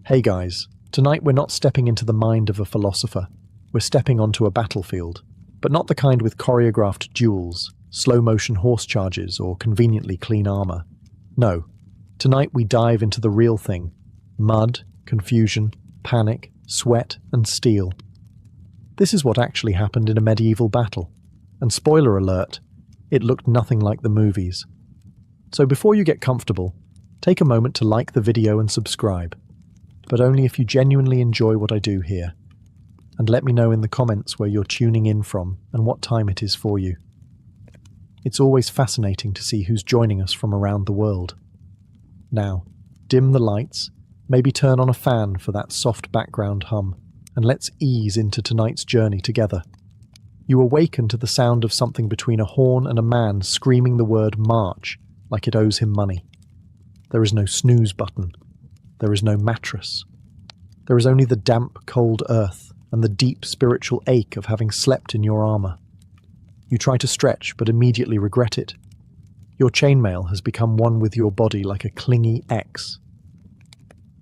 Hey guys, tonight we're not stepping into the mind of a philosopher. We're stepping onto a battlefield, but not the kind with choreographed duels, slow-motion horse charges, or conveniently clean armor. No, tonight we dive into the real thing. Mud, confusion, panic, sweat, and steel. This is what actually happened in a medieval battle. And spoiler alert, it looked nothing like the movies. So before you get comfortable, take a moment to like the video and subscribe. But only if you genuinely enjoy what I do here. And let me know in the comments where you're tuning in from and what time it is for you. It's always fascinating to see who's joining us from around the world. Now, dim the lights, maybe turn on a fan for that soft background hum, and let's ease into tonight's journey together. You awaken to the sound of something between a horn and a man screaming the word march like it owes him money. There is no snooze button. There is no mattress. There is only the damp, cold earth and the deep spiritual ache of having slept in your armor. You try to stretch, but immediately regret it. Your chainmail has become one with your body like a clingy X.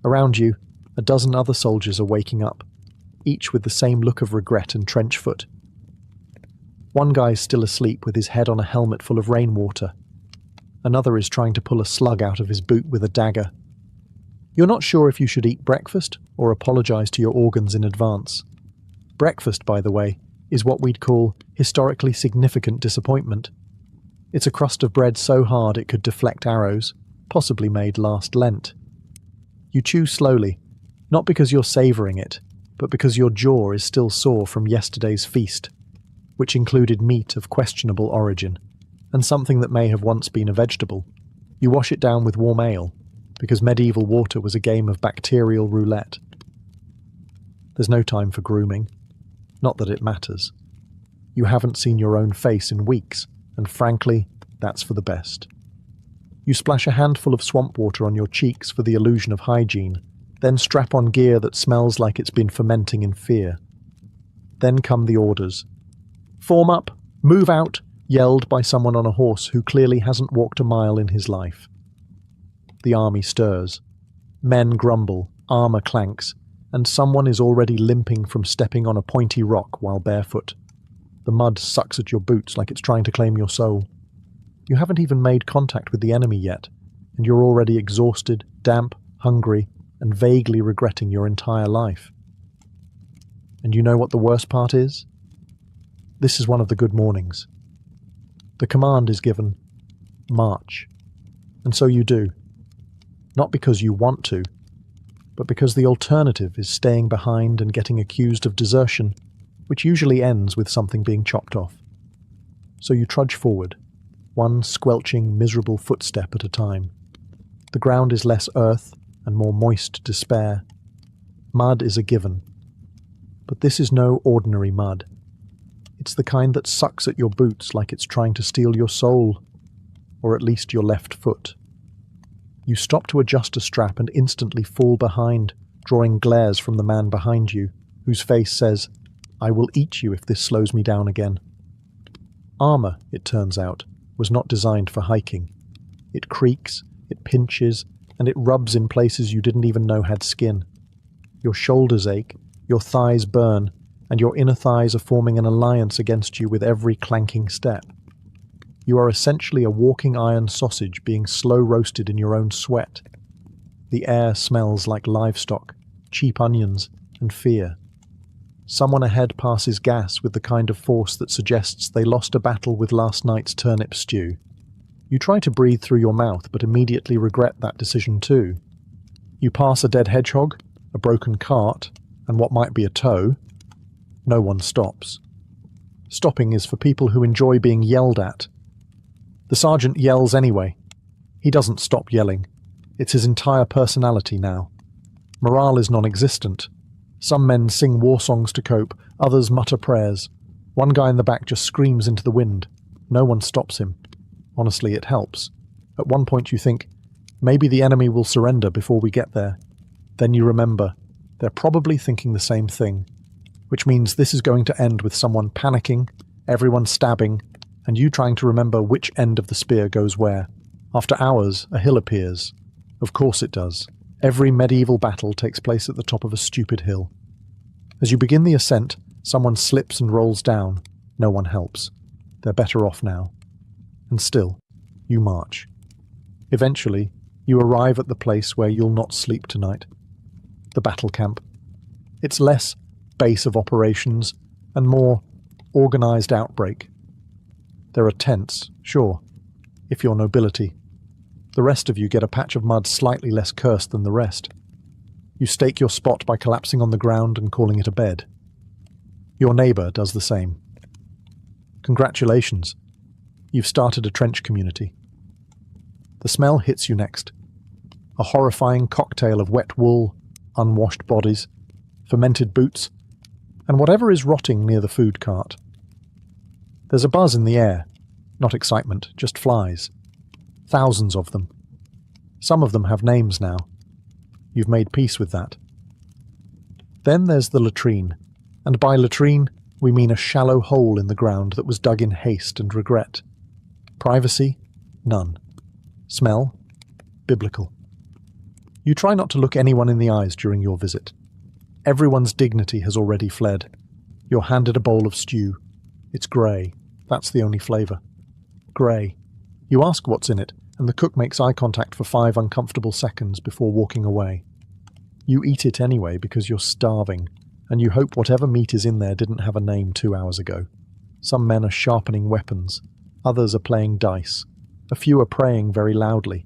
Around you, a dozen other soldiers are waking up, each with the same look of regret and trench foot. One guy's still asleep with his head on a helmet full of rainwater. Another is trying to pull a slug out of his boot with a dagger. You're not sure if you should eat breakfast or apologize to your organs in advance. Breakfast, by the way, is what we'd call historically significant disappointment. It's a crust of bread so hard it could deflect arrows, possibly made last Lent. You chew slowly, not because you're savoring it, but because your jaw is still sore from yesterday's feast, which included meat of questionable origin, and something that may have once been a vegetable. You wash it down with warm ale, because medieval water was a game of bacterial roulette. There's no time for grooming. Not that it matters. You haven't seen your own face in weeks, and frankly, that's for the best. You splash a handful of swamp water on your cheeks for the illusion of hygiene, then strap on gear that smells like it's been fermenting in fear. Then come the orders. Form up, move out, yelled by someone on a horse who clearly hasn't walked a mile in his life. The army stirs. Men grumble, armor clanks, and someone is already limping from stepping on a pointy rock while barefoot. The mud sucks at your boots like it's trying to claim your soul. You haven't even made contact with the enemy yet, and you're already exhausted, damp, hungry, and vaguely regretting your entire life. And you know what the worst part is? This is one of the good mornings. The command is given, march. And so you do. Not because you want to, but because the alternative is staying behind and getting accused of desertion, which usually ends with something being chopped off. So you trudge forward, one squelching, miserable footstep at a time. The ground is less earth and more moist despair. Mud is a given. But this is no ordinary mud. It's the kind that sucks at your boots like it's trying to steal your soul, or at least your left foot. You stop to adjust a strap and instantly fall behind, drawing glares from the man behind you, whose face says, "I will eat you if this slows me down again." Armor, it turns out, was not designed for hiking. It creaks, it pinches, and it rubs in places you didn't even know had skin. Your shoulders ache, your thighs burn, and your inner thighs are forming an alliance against you with every clanking step. You are essentially a walking iron sausage being slow roasted in your own sweat. The air smells like livestock, cheap onions, and fear. Someone ahead passes gas with the kind of force that suggests they lost a battle with last night's turnip stew. You try to breathe through your mouth, but immediately regret that decision too. You pass a dead hedgehog, a broken cart, and what might be a toe. No one stops. Stopping is for people who enjoy being yelled at. The sergeant yells anyway. He doesn't stop yelling. It's his entire personality now. Morale is non-existent. Some men sing war songs to cope, others mutter prayers. One guy in the back just screams into the wind. No one stops him. Honestly, it helps. At one point you think, maybe the enemy will surrender before we get there. Then you remember, they're probably thinking the same thing, which means this is going to end with someone panicking, everyone stabbing, and you trying to remember which end of the spear goes where. After hours, a hill appears. Of course it does. Every medieval battle takes place at the top of a stupid hill. As you begin the ascent, someone slips and rolls down. No one helps. They're better off now. And still, you march. Eventually, you arrive at the place where you'll not sleep tonight. The battle camp. It's less base of operations and more organized outbreak. There are tents, sure, if you're nobility. The rest of you get a patch of mud slightly less cursed than the rest. You stake your spot by collapsing on the ground and calling it a bed. Your neighbour does the same. Congratulations, you've started a trench community. The smell hits you next. A horrifying cocktail of wet wool, unwashed bodies, fermented boots, and whatever is rotting near the food cart. There's a buzz in the air, not excitement, just flies. Thousands of them. Some of them have names now. You've made peace with that. Then there's the latrine, and by latrine we mean a shallow hole in the ground that was dug in haste and regret. Privacy? None. Smell? Biblical. You try not to look anyone in the eyes during your visit. Everyone's dignity has already fled. You're handed a bowl of stew. It's grey. That's the only flavour. Grey. You ask what's in it, and the cook makes eye contact for 5 uncomfortable seconds before walking away. You eat it anyway because you're starving, and you hope whatever meat is in there didn't have a name 2 hours ago. Some men are sharpening weapons. Others are playing dice. A few are praying very loudly,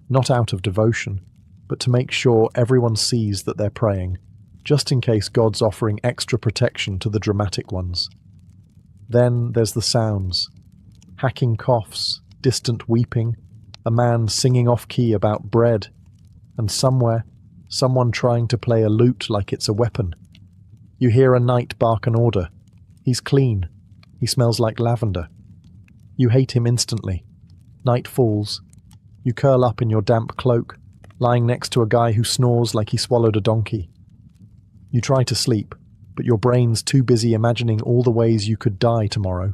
not out of devotion, but to make sure everyone sees that they're praying, just in case God's offering extra protection to the dramatic ones. Then there's the sounds. Hacking coughs, distant weeping, a man singing off-key about bread, and somewhere, someone trying to play a lute like it's a weapon. You hear a knight bark an order. He's clean. He smells like lavender. You hate him instantly. Night falls. You curl up in your damp cloak, lying next to a guy who snores like he swallowed a donkey. You try to sleep, but your brain's too busy imagining all the ways you could die tomorrow,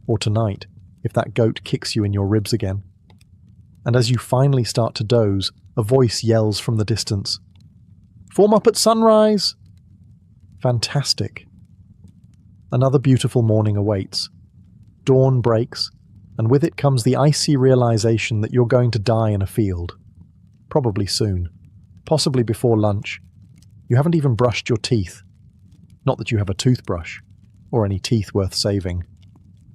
or tonight, if that goat kicks you in your ribs again. And as you finally start to doze, a voice yells from the distance, "Form up at sunrise!" Fantastic. Another beautiful morning awaits. Dawn breaks, and with it comes the icy realization that you're going to die in a field. Probably soon. Possibly before lunch. You haven't even brushed your teeth. Not that you have a toothbrush, or any teeth worth saving.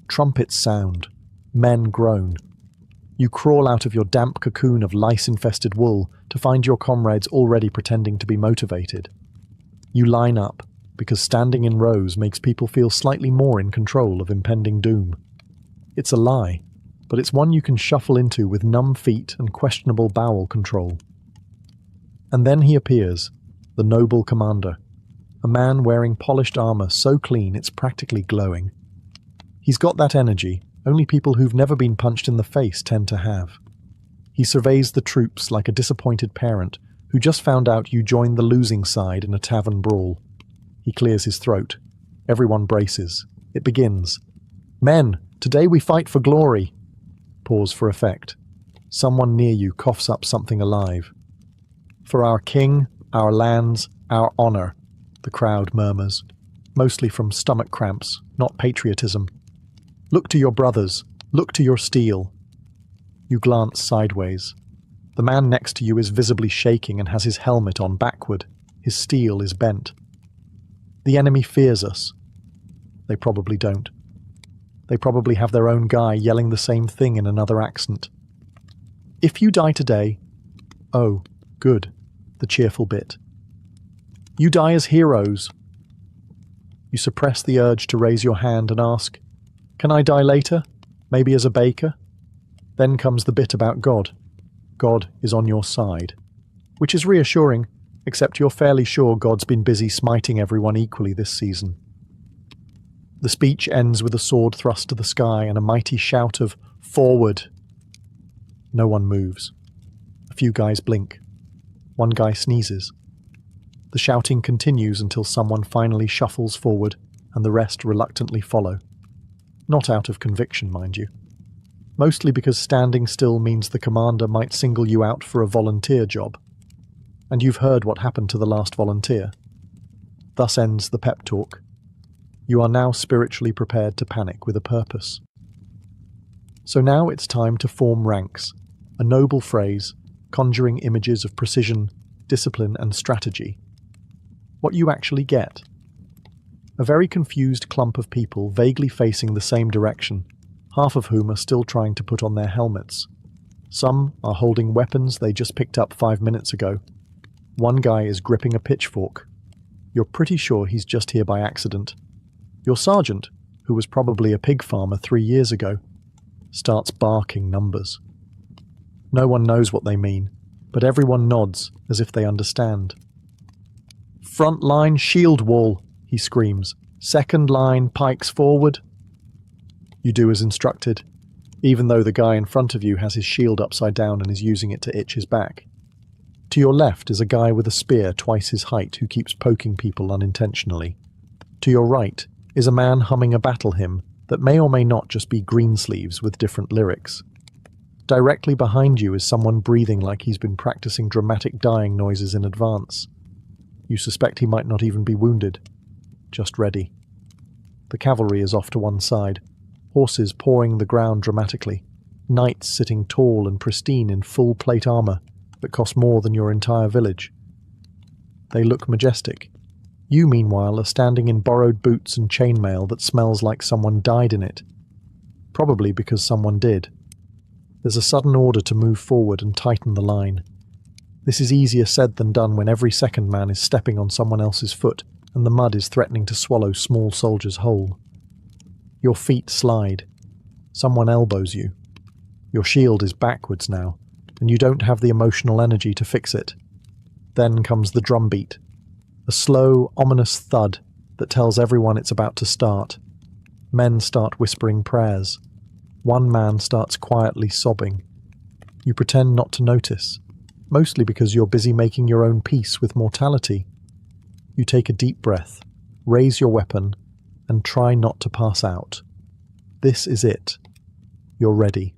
Trumpets sound. Men groan. You crawl out of your damp cocoon of lice-infested wool to find your comrades already pretending to be motivated. You line up, because standing in rows makes people feel slightly more in control of impending doom. It's a lie, but it's one you can shuffle into with numb feet and questionable bowel control. And then he appears, the noble commander, a man wearing polished armor so clean it's practically glowing. He's got that energy only people who've never been punched in the face tend to have. He surveys the troops like a disappointed parent who just found out you joined the losing side in a tavern brawl. He clears his throat. Everyone braces. It begins. "Men, today we fight for glory." Pause for effect. Someone near you coughs up something alive. "For our king, our lands, our honor," the crowd murmurs, mostly from stomach cramps, not patriotism. "Look to your brothers. Look to your steel." You glance sideways. The man next to you is visibly shaking and has his helmet on backward. His steel is bent. The enemy fears us. They probably don't. They probably have their own guy yelling the same thing in another accent. "If you die today..." "Oh, good," the cheerful bit. "You die as heroes." You suppress the urge to raise your hand and ask, "Can I die later? Maybe as a baker?" Then comes the bit about God. God is on your side. Which is reassuring, except you're fairly sure God's been busy smiting everyone equally this season. The speech ends with a sword thrust to the sky and a mighty shout of "Forward!" No one moves. A few guys blink. One guy sneezes. The shouting continues until someone finally shuffles forward and the rest reluctantly follow. Not out of conviction, mind you. Mostly because standing still means the commander might single you out for a volunteer job. And you've heard what happened to the last volunteer. Thus ends the pep talk. You are now spiritually prepared to panic with a purpose. So now it's time to form ranks, a noble phrase conjuring images of precision, discipline, and strategy. What you actually get: a very confused clump of people vaguely facing the same direction, half of whom are still trying to put on their helmets. Some are holding weapons they just picked up 5 minutes ago. One guy is gripping a pitchfork. You're pretty sure he's just here by accident. Your sergeant, who was probably a pig farmer 3 years ago, starts barking numbers. No one knows what they mean, but everyone nods as if they understand. "Front line shield wall," he screams. "Second line pikes forward." You do as instructed, even though the guy in front of you has his shield upside down and is using it to itch his back. To your left is a guy with a spear twice his height who keeps poking people unintentionally. To your right is a man humming a battle hymn that may or may not just be Greensleeves with different lyrics. Directly behind you is someone breathing like he's been practicing dramatic dying noises in advance. You suspect he might not even be wounded. Just ready. The cavalry is off to one side, horses pawing the ground dramatically, knights sitting tall and pristine in full plate armor that cost more than your entire village. They look majestic. You, meanwhile, are standing in borrowed boots and chainmail that smells like someone died in it. Probably because someone did. There's a sudden order to move forward and tighten the line. This is easier said than done when every second man is stepping on someone else's foot and the mud is threatening to swallow small soldiers whole. Your feet slide. Someone elbows you. Your shield is backwards now, and you don't have the emotional energy to fix it. Then comes the drumbeat, a slow, ominous thud that tells everyone it's about to start. Men start whispering prayers. One man starts quietly sobbing. You pretend not to notice, mostly because you're busy making your own peace with mortality. You take a deep breath, raise your weapon, and try not to pass out. This is it. You're ready.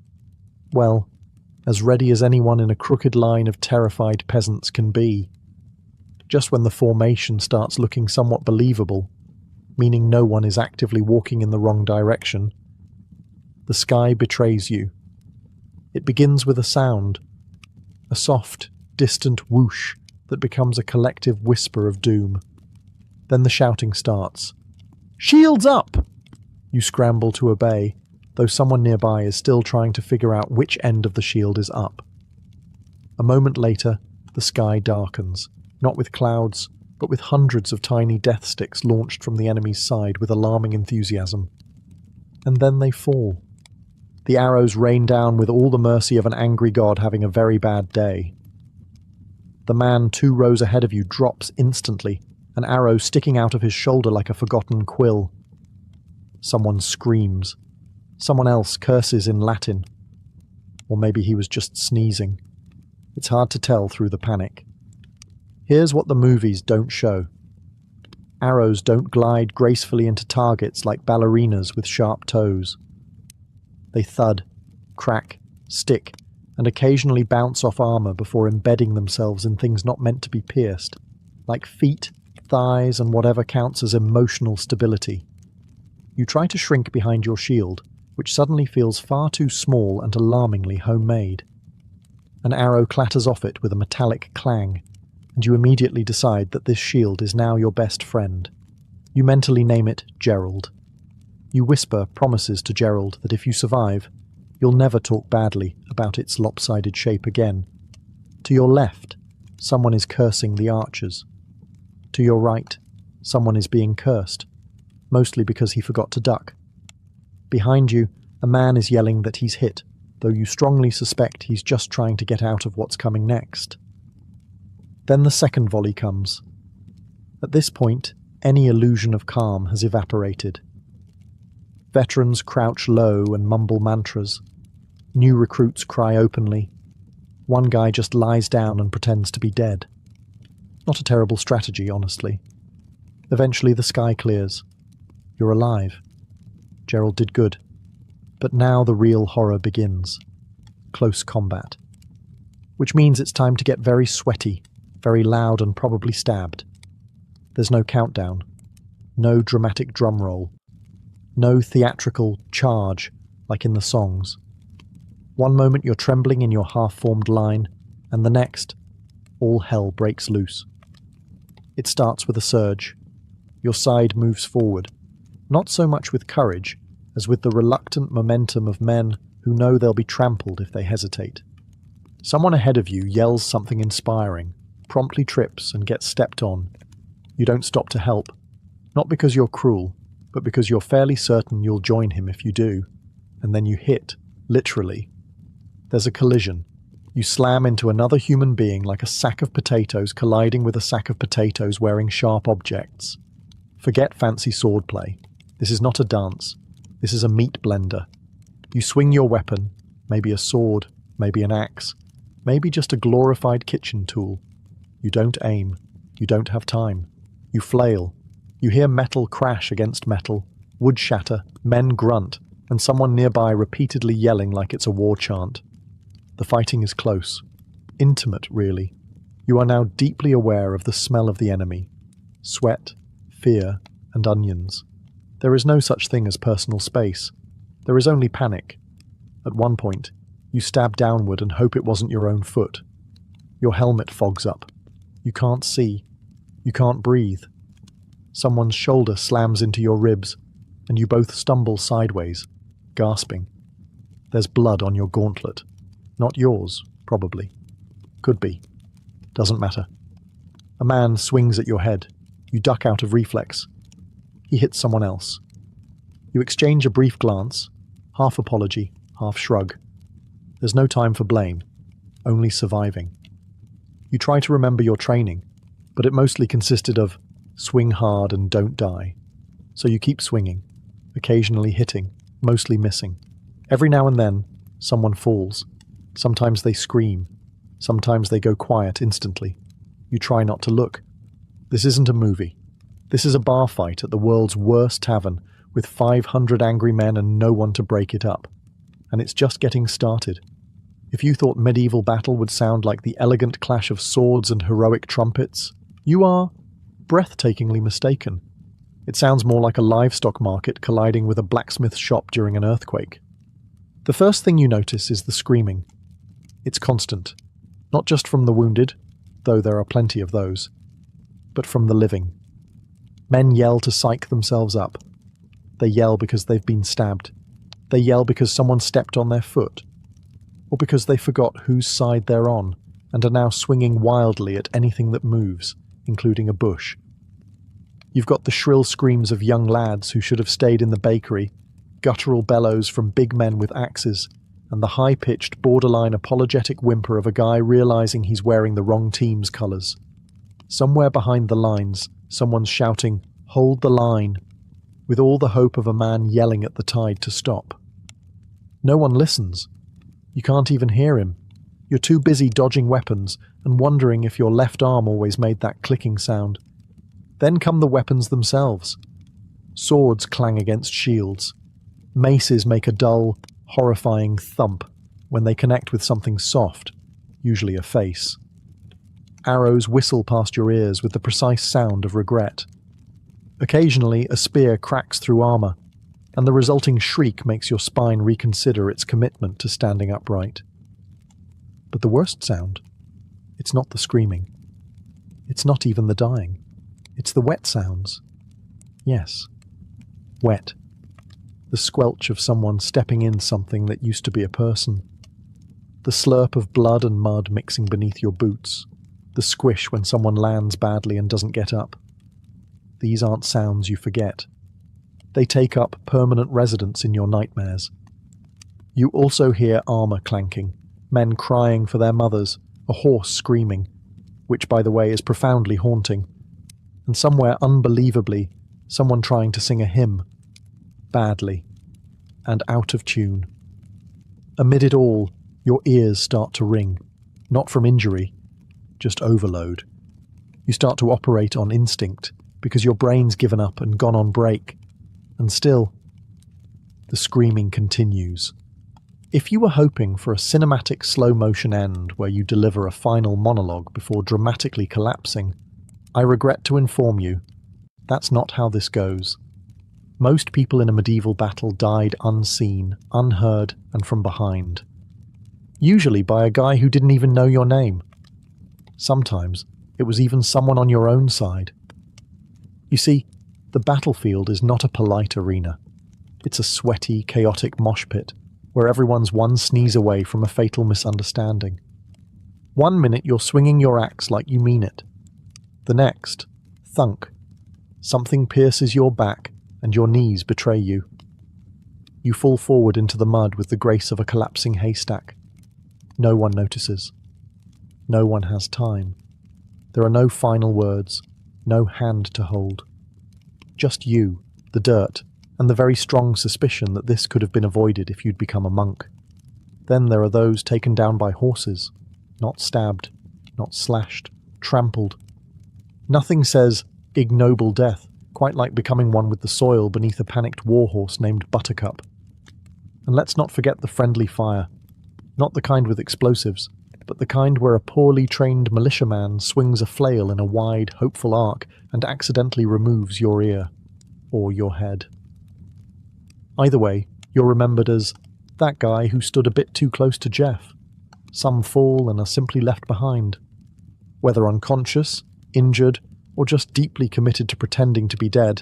Well, as ready as anyone in a crooked line of terrified peasants can be. Just when the formation starts looking somewhat believable, meaning no one is actively walking in the wrong direction, the sky betrays you. It begins with a sound, a soft, distant whoosh that becomes a collective whisper of doom. Then the shouting starts. "Shields up!" You scramble to obey, though someone nearby is still trying to figure out which end of the shield is up. A moment later, the sky darkens, not with clouds, but with hundreds of tiny death sticks launched from the enemy's side with alarming enthusiasm. And then they fall. The arrows rain down with all the mercy of an angry god having a very bad day. The man 2 rows ahead of you drops instantly, an arrow sticking out of his shoulder like a forgotten quill. Someone screams. Someone else curses in Latin. Or maybe he was just sneezing. It's hard to tell through the panic. Here's what the movies don't show. Arrows don't glide gracefully into targets like ballerinas with sharp toes. They thud, crack, stick, and occasionally bounce off armor before embedding themselves in things not meant to be pierced, like feet, thighs, and whatever counts as emotional stability. You try to shrink behind your shield, which suddenly feels far too small and alarmingly homemade. An arrow clatters off it with a metallic clang, and you immediately decide that this shield is now your best friend. You mentally name it Gerald. You whisper promises to Gerald that if you survive, you'll never talk badly about its lopsided shape again. To your left, someone is cursing the archers. To your right, someone is being cursed, mostly because he forgot to duck. Behind you, a man is yelling that he's hit, though you strongly suspect he's just trying to get out of what's coming next. Then the second volley comes. At this point, any illusion of calm has evaporated. Veterans crouch low and mumble mantras. New recruits cry openly. One guy just lies down and pretends to be dead. Not a terrible strategy, honestly. Eventually the sky clears. You're alive. Gerald did good. But now the real horror begins. Close combat. Which means it's time to get very sweaty. very loud and probably stabbed. There's no countdown, no dramatic drum roll, no theatrical charge like in the songs. One moment you're trembling in your half-formed line, and the next, all hell breaks loose. It starts with a surge. Your side moves forward, not so much with courage as with the reluctant momentum of men who know they'll be trampled if they hesitate. Someone ahead of you yells something inspiring, promptly trips and gets stepped on. You don't stop to help, not because you're cruel, but because you're fairly certain you'll join him if you do, and then you hit, literally. There's a collision. You slam into another human being like a sack of potatoes colliding with a sack of potatoes wearing sharp objects. Forget fancy swordplay. This is not a dance. This is a meat blender. You swing your weapon, maybe a sword, maybe an axe, maybe just a glorified kitchen tool. You don't aim. You don't have time. You flail. You hear metal crash against metal, wood shatter, men grunt, and someone nearby repeatedly yelling like it's a war chant. The fighting is close. Intimate, really. You are now deeply aware of the smell of the enemy. Sweat, fear, and onions. There is no such thing as personal space. There is only panic. At one point, you stab downward and hope it wasn't your own foot. Your helmet fogs up. You can't see. You can't breathe. Someone's shoulder slams into your ribs, and you both stumble sideways, gasping. There's blood on your gauntlet. Not yours, probably. Could be. Doesn't matter. A man swings at your head. You duck out of reflex. He hits someone else. You exchange a brief glance, half apology, half shrug. There's no time for blame, only surviving. You try to remember your training, but it mostly consisted of swing hard and don't die. So you keep swinging, occasionally hitting, mostly missing. Every now and then, someone falls. Sometimes they scream. Sometimes they go quiet instantly. You try not to look. This isn't a movie. This is a bar fight at the world's worst tavern with 500 angry men and no one to break it up. And it's just getting started. If you thought medieval battle would sound like the elegant clash of swords and heroic trumpets, you are breathtakingly mistaken. It sounds more like a livestock market colliding with a blacksmith shop during an earthquake. The first thing you notice is the screaming. It's constant, not just from the wounded, though there are plenty of those, but from the living. Men yell to psych themselves up. They yell because they've been stabbed. They yell because someone stepped on their foot, or because they forgot whose side they're on and are now swinging wildly at anything that moves, including a bush. You've got the shrill screams of young lads who should have stayed in the bakery, guttural bellows from big men with axes, and the high-pitched, borderline apologetic whimper of a guy realizing he's wearing the wrong team's colors. Somewhere behind the lines, someone's shouting, "Hold the line," with all the hope of a man yelling at the tide to stop. No one listens. You can't even hear him. You're too busy dodging weapons and wondering if your left arm always made that clicking sound. Then come the weapons themselves. Swords clang against shields. Maces make a dull, horrifying thump when they connect with something soft, usually a face. Arrows whistle past your ears with the precise sound of regret. Occasionally, a spear cracks through armor, and the resulting shriek makes your spine reconsider its commitment to standing upright. But the worst sound, it's not the screaming. It's not even the dying. It's the wet sounds. Yes, wet. The squelch of someone stepping in something that used to be a person. The slurp of blood and mud mixing beneath your boots. The squish when someone lands badly and doesn't get up. These aren't sounds you forget. They take up permanent residence in your nightmares. You also hear armor clanking, men crying for their mothers, a horse screaming, which, by the way, is profoundly haunting, and somewhere unbelievably, someone trying to sing a hymn, badly, and out of tune. Amid it all, your ears start to ring, not from injury, just overload. You start to operate on instinct, because your brain's given up and gone on break, and still, the screaming continues. If you were hoping for a cinematic slow-motion end where you deliver a final monologue before dramatically collapsing, I regret to inform you, that's not how this goes. Most people in a medieval battle died unseen, unheard, and from behind. Usually by a guy who didn't even know your name. Sometimes it was even someone on your own side. You see, the battlefield is not a polite arena. It's a sweaty, chaotic mosh pit where everyone's one sneeze away from a fatal misunderstanding. 1 minute you're swinging your axe like you mean it. The next, thunk. Something pierces your back and your knees betray you. You fall forward into the mud with the grace of a collapsing haystack. No one notices. No one has time. There are no final words, no hand to hold. Just you, the dirt, and the very strong suspicion that this could have been avoided if you'd become a monk. Then there are those taken down by horses, not stabbed, not slashed, trampled. Nothing says ignoble death quite like becoming one with the soil beneath a panicked warhorse named Buttercup. And let's not forget the friendly fire, not the kind with explosives, but the kind where a poorly trained militiaman swings a flail in a wide, hopeful arc and accidentally removes your ear, or your head. Either way, you're remembered as that guy who stood a bit too close to Jeff. Some fall and are simply left behind. Whether unconscious, injured, or just deeply committed to pretending to be dead,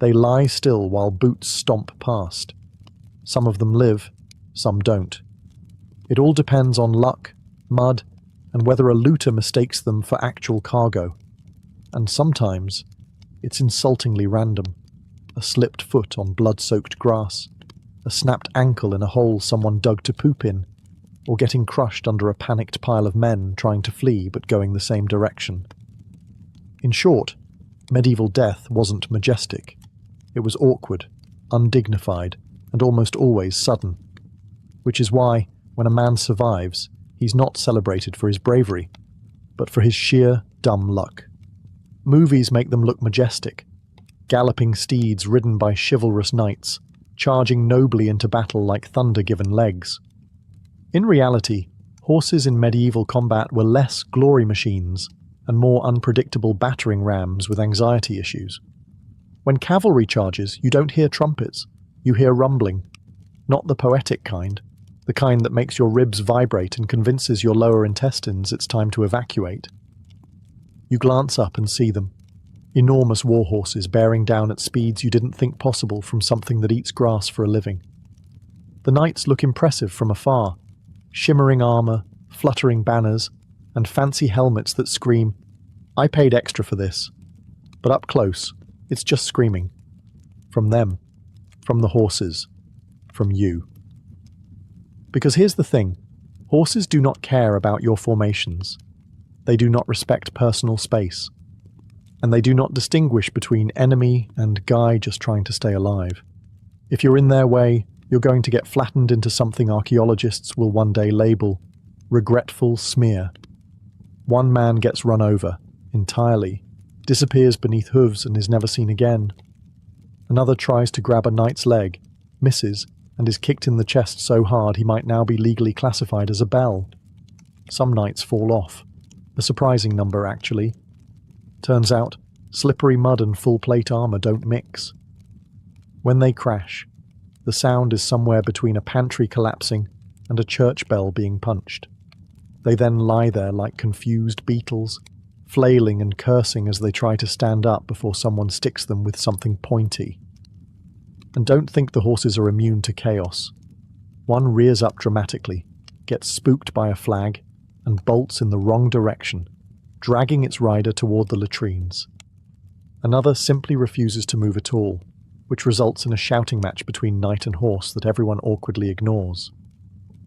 they lie still while boots stomp past. Some of them live, some don't. It all depends on luck, mud, and whether a looter mistakes them for actual cargo. And sometimes, it's insultingly random. A slipped foot on blood-soaked grass, a snapped ankle in a hole someone dug to poop in, or getting crushed under a panicked pile of men trying to flee but going the same direction. In short, medieval death wasn't majestic. It was awkward, undignified, and almost always sudden. Which is why, when a man survives, he's not celebrated for his bravery, but for his sheer, dumb luck. Movies make them look majestic, galloping steeds ridden by chivalrous knights, charging nobly into battle like thunder-given legs. In reality, horses in medieval combat were less glory machines and more unpredictable battering rams with anxiety issues. When cavalry charges, you don't hear trumpets, you hear rumbling. Not the poetic kind, the kind that makes your ribs vibrate and convinces your lower intestines it's time to evacuate. You glance up and see them. Enormous warhorses bearing down at speeds you didn't think possible from something that eats grass for a living. The knights look impressive from afar, shimmering armor, fluttering banners, and fancy helmets that scream, "I paid extra for this." But up close, it's just screaming. From them, from the horses, from you. Because here's the thing, horses do not care about your formations. They do not respect personal space. And they do not distinguish between enemy and guy just trying to stay alive. If you're in their way, you're going to get flattened into something archaeologists will one day label regretful smear. One man gets run over, entirely, disappears beneath hooves and is never seen again. Another tries to grab a knight's leg, misses, and is kicked in the chest so hard he might now be legally classified as a belle. Some knights fall off, a surprising number actually. Turns out, slippery mud and full plate armor don't mix. When they crash, the sound is somewhere between a pantry collapsing and a church bell being punched. They then lie there like confused beetles, flailing and cursing as they try to stand up before someone sticks them with something pointy. And don't think the horses are immune to chaos. One rears up dramatically, gets spooked by a flag, and bolts in the wrong direction, dragging its rider toward the latrines. Another simply refuses to move at all, which results in a shouting match between knight and horse that everyone awkwardly ignores.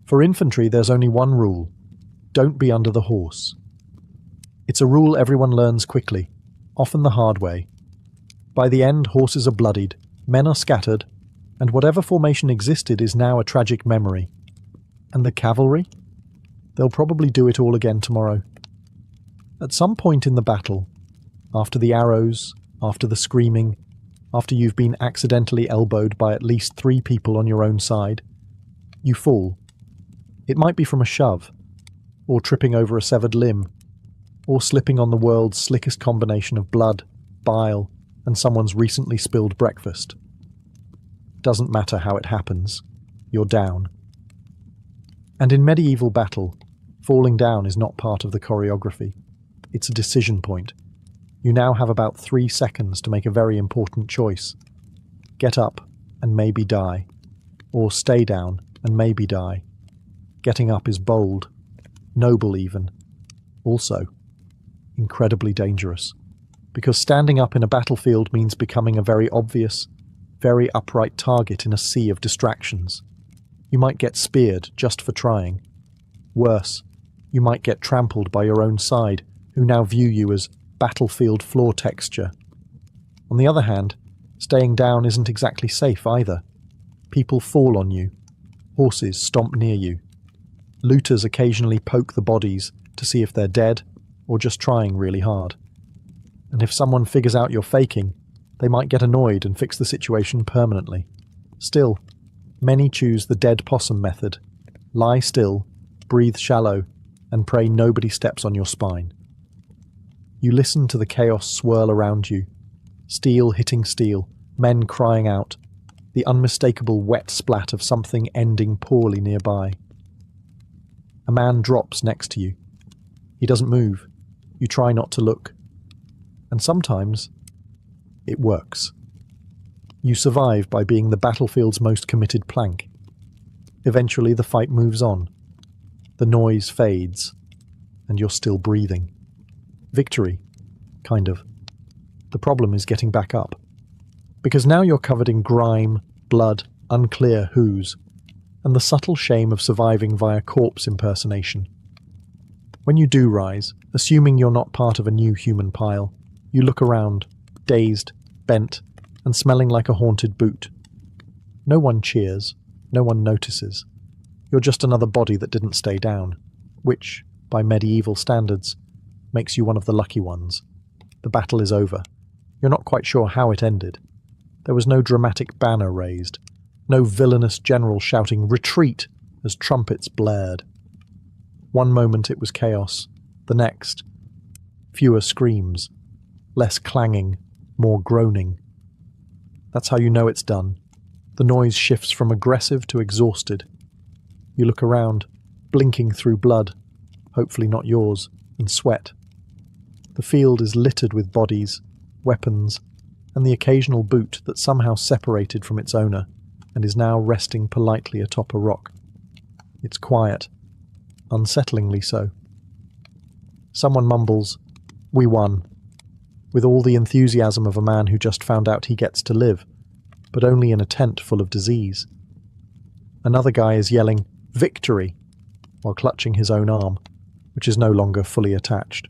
For infantry, there's only one rule: don't be under the horse. It's a rule everyone learns quickly, often the hard way. By the end, horses are bloodied, men are scattered, and whatever formation existed is now a tragic memory. And the cavalry? They'll probably do it all again tomorrow. At some point in the battle, after the arrows, after the screaming, after you've been accidentally elbowed by at least 3 people on your own side, you fall, It might be from a shove, or tripping over a severed limb, or slipping on the world's slickest combination of blood, bile, and someone's recently spilled breakfast. Doesn't matter how it happens, you're down. And in medieval battle, falling down is not part of the choreography. It's a decision point. You now have about 3 seconds to make a very important choice. Get up and maybe die, or stay down and maybe die. Getting up is bold, noble even. Also, incredibly dangerous. Because standing up in a battlefield means becoming a very obvious, very upright target in a sea of distractions. You might get speared just for trying. Worse, you might get trampled by your own side, who now view you as battlefield floor texture. On the other hand, staying down isn't exactly safe either. People fall on you. Horses stomp near you. Looters occasionally poke the bodies to see if they're dead or just trying really hard. And if someone figures out you're faking, they might get annoyed and fix the situation permanently. Still, many choose the dead possum method. Lie still, breathe shallow, and pray nobody steps on your spine. You listen to the chaos swirl around you. Steel hitting steel, men crying out, the unmistakable wet splat of something ending poorly nearby. A man drops next to you. He doesn't move. You try not to look. And sometimes, it works. You survive by being the battlefield's most committed plank. Eventually the fight moves on. The noise fades, and you're still breathing. Victory, kind of. The problem is getting back up. Because now you're covered in grime, blood, unclear whos, and the subtle shame of surviving via corpse impersonation. When you do rise, assuming you're not part of a new human pile, you look around, dazed, bent, and smelling like a haunted boot. No one cheers, no one notices. You're just another body that didn't stay down, which, by medieval standards, makes you one of the lucky ones. The battle is over. You're not quite sure how it ended. There was no dramatic banner raised, no villainous general shouting "Retreat!" as trumpets blared. One moment it was chaos, the next, fewer screams, less clanging, more groaning. That's how you know it's done. The noise shifts from aggressive to exhausted. You look around, blinking through blood, hopefully not yours, and sweat. The field is littered with bodies, weapons, and the occasional boot that somehow separated from its owner and is now resting politely atop a rock. It's quiet, unsettlingly so. Someone mumbles, "We won," with all the enthusiasm of a man who just found out he gets to live, but only in a tent full of disease. Another guy is yelling, "Victory!" while clutching his own arm, which is no longer fully attached.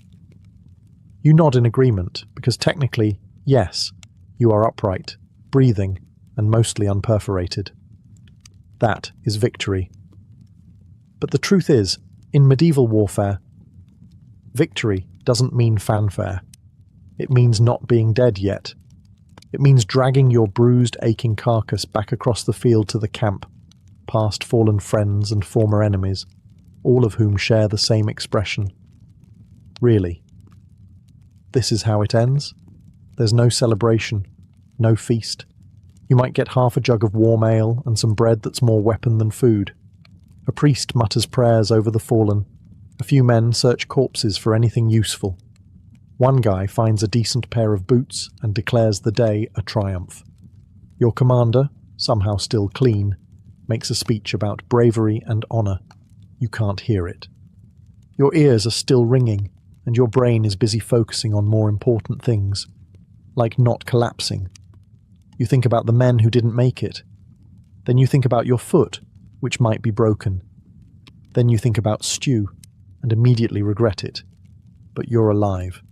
You nod in agreement, because technically, yes, you are upright, breathing, and mostly unperforated. That is victory. But the truth is, in medieval warfare, victory doesn't mean fanfare. It means not being dead yet. It means dragging your bruised, aching carcass back across the field to the camp, past fallen friends and former enemies, all of whom share the same expression. Really. This is how it ends? There's no celebration, no feast. You might get half a jug of warm ale and some bread that's more weapon than food. A priest mutters prayers over the fallen. A few men search corpses for anything useful. One guy finds a decent pair of boots and declares the day a triumph. Your commander, somehow still clean, makes a speech about bravery and honor. You can't hear it. Your ears are still ringing, and your brain is busy focusing on more important things, like not collapsing. You think about the men who didn't make it. Then you think about your foot, which might be broken. Then you think about stew, and immediately regret it. But you're alive.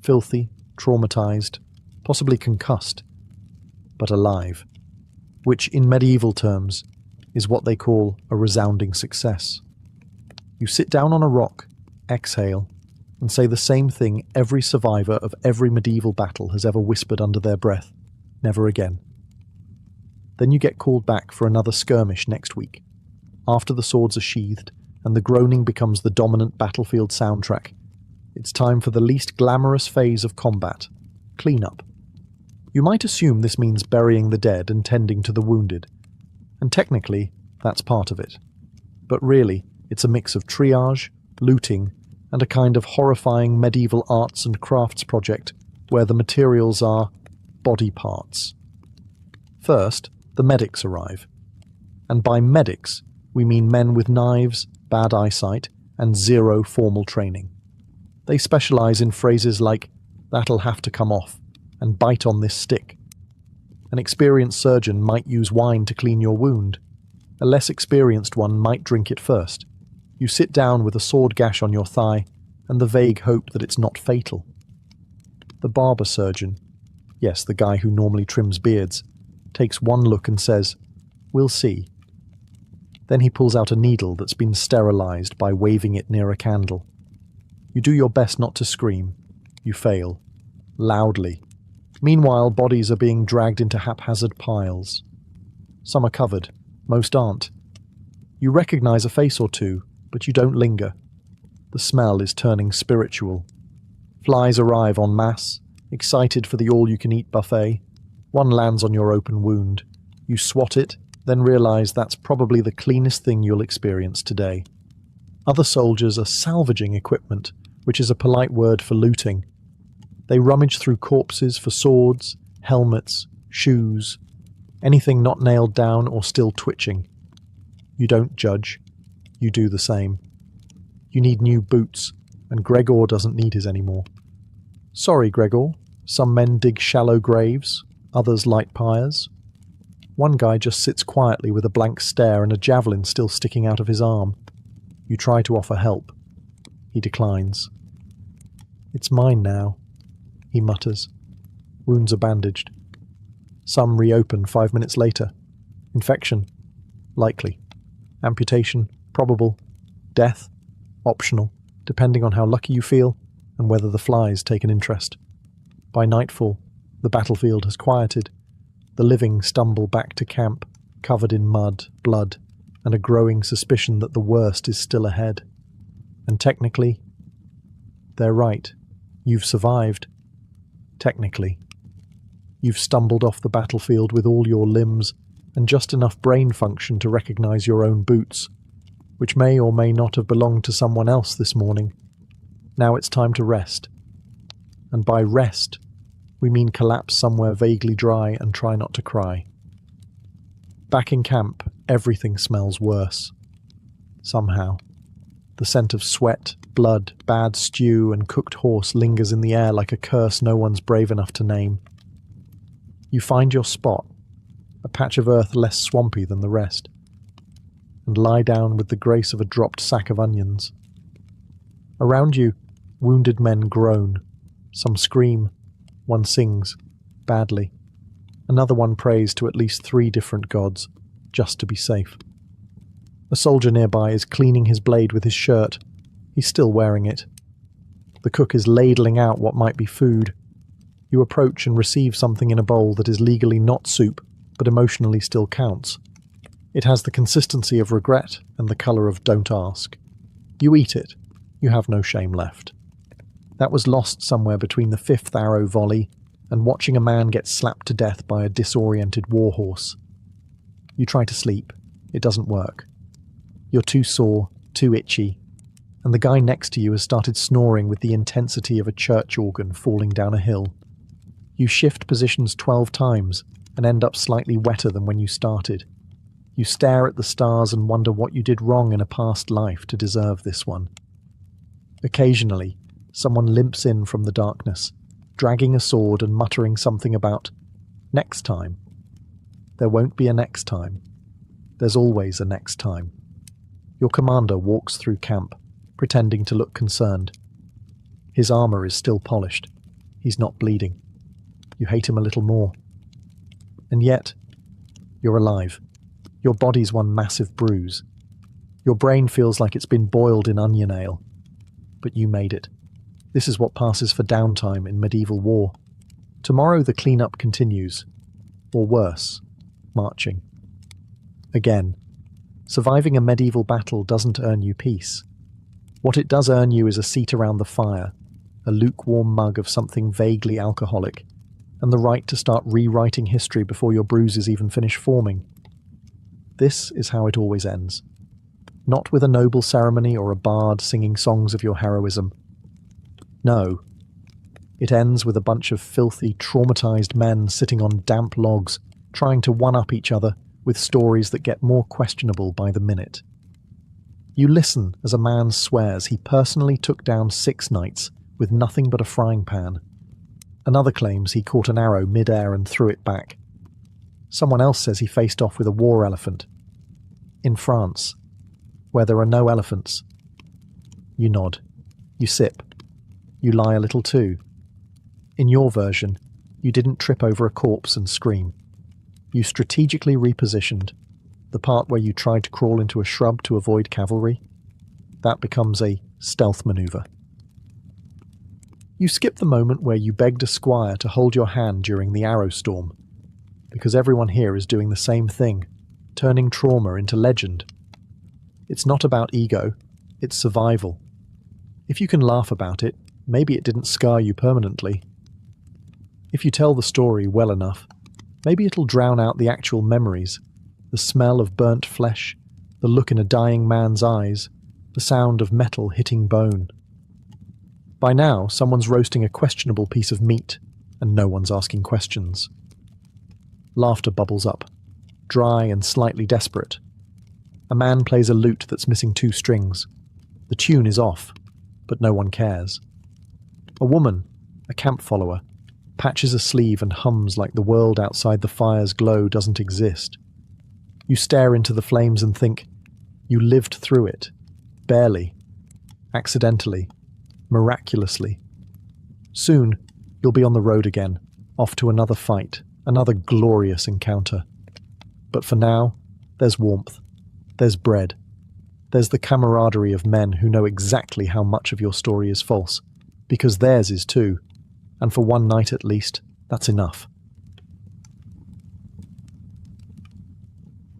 Filthy, traumatized, possibly concussed, but alive, which in medieval terms is what they call a resounding success. You sit down on a rock, exhale, and say the same thing every survivor of every medieval battle has ever whispered under their breath: never again. Then you get called back for another skirmish next week. After the swords are sheathed, and the groaning becomes the dominant battlefield soundtrack. It's time for the least glamorous phase of combat, cleanup. You might assume this means burying the dead and tending to the wounded, and technically, that's part of it. But really, it's a mix of triage, looting, and a kind of horrifying medieval arts and crafts project where the materials are body parts. First, the medics arrive. And by medics, we mean men with knives, bad eyesight, and zero formal training. They specialize in phrases like, "That'll have to come off," and "bite on this stick." An experienced surgeon might use wine to clean your wound. A less experienced one might drink it first. You sit down with a sword gash on your thigh, and the vague hope that it's not fatal. The barber surgeon, yes, the guy who normally trims beards, takes one look and says, "We'll see." Then he pulls out a needle that's been sterilized by waving it near a candle. You do your best not to scream. You fail. Loudly. Meanwhile, bodies are being dragged into haphazard piles. Some are covered. Most aren't. You recognize a face or two, but you don't linger. The smell is turning spiritual. Flies arrive en masse, excited for the all-you-can-eat buffet. One lands on your open wound. You swat it, then realize that's probably the cleanest thing you'll experience today. Other soldiers are salvaging equipment, which is a polite word for looting. They rummage through corpses for swords, helmets, shoes, anything not nailed down or still twitching. You don't judge. You do the same. You need new boots, and Gregor doesn't need his anymore. Sorry, Gregor. Some men dig shallow graves, others light pyres. One guy just sits quietly with a blank stare and a javelin still sticking out of his arm. You try to offer help. He declines. "It's mine now," he mutters. Wounds are bandaged. Some reopen 5 minutes later. Infection? Likely. Amputation? Probable. Death? Optional, depending on how lucky you feel and whether the flies take an interest. By nightfall, the battlefield has quieted. The living stumble back to camp, covered in mud, blood, and a growing suspicion that the worst is still ahead. And technically, they're right. You've survived. Technically. You've stumbled off the battlefield with all your limbs and just enough brain function to recognize your own boots, which may or may not have belonged to someone else this morning. Now it's time to rest. And by rest, we mean collapse somewhere vaguely dry and try not to cry. Back in camp, everything smells worse. Somehow. The scent of sweat, blood, bad stew, and cooked horse lingers in the air like a curse no one's brave enough to name. You find your spot, a patch of earth less swampy than the rest, and lie down with the grace of a dropped sack of onions. Around you, wounded men groan. Some scream. One sings, badly. Another one prays to at least 3 different gods, just to be safe. A soldier nearby is cleaning his blade with his shirt. He's still wearing it. The cook is ladling out what might be food. You approach and receive something in a bowl that is legally not soup, but emotionally still counts. It has the consistency of regret and the colour of don't ask. You eat it. You have no shame left. That was lost somewhere between the 5th arrow volley and watching a man get slapped to death by a disoriented warhorse. You try to sleep. It doesn't work. You're too sore, too itchy, and the guy next to you has started snoring with the intensity of a church organ falling down a hill. You shift positions 12 times and end up slightly wetter than when you started. You stare at the stars and wonder what you did wrong in a past life to deserve this one. Occasionally, someone limps in from the darkness, dragging a sword and muttering something about next time. There won't be a next time. There's always a next time. Your commander walks through camp, pretending to look concerned. His armor is still polished. He's not bleeding. You hate him a little more. And yet, you're alive. Your body's one massive bruise. Your brain feels like it's been boiled in onion ale. But you made it. This is what passes for downtime in medieval war. Tomorrow the cleanup continues. Or worse, marching. Again. Surviving a medieval battle doesn't earn you peace. What it does earn you is a seat around the fire, a lukewarm mug of something vaguely alcoholic, and the right to start rewriting history before your bruises even finish forming. This is how it always ends. Not with a noble ceremony or a bard singing songs of your heroism. No. It ends with a bunch of filthy, traumatized men sitting on damp logs, trying to one-up each other with stories that get more questionable by the minute. You listen as a man swears he personally took down 6 knights with nothing but a frying pan. Another claims he caught an arrow mid-air and threw it back. Someone else says he faced off with a war elephant. In France, where there are no elephants. You nod. You sip. You lie a little too. In your version, you didn't trip over a corpse and scream. You strategically repositioned. The part where you tried to crawl into a shrub to avoid cavalry, that becomes a stealth maneuver. You skip the moment where you begged a squire to hold your hand during the arrow storm, because everyone here is doing the same thing, turning trauma into legend. It's not about ego, it's survival. If you can laugh about it, maybe it didn't scar you permanently. If you tell the story well enough, maybe it'll drown out the actual memories, the smell of burnt flesh, the look in a dying man's eyes, the sound of metal hitting bone. By now, someone's roasting a questionable piece of meat, and no one's asking questions. Laughter bubbles up, dry and slightly desperate. A man plays a lute that's missing 2 strings. The tune is off, but no one cares. A woman, a camp follower, patches a sleeve and hums like the world outside the fire's glow doesn't exist. You stare into the flames and think, you lived through it. Barely. Accidentally. Miraculously. Soon, you'll be on the road again, off to another fight, another glorious encounter. But for now, there's warmth. There's bread. There's the camaraderie of men who know exactly how much of your story is false, because theirs is too, and for one night at least, that's enough.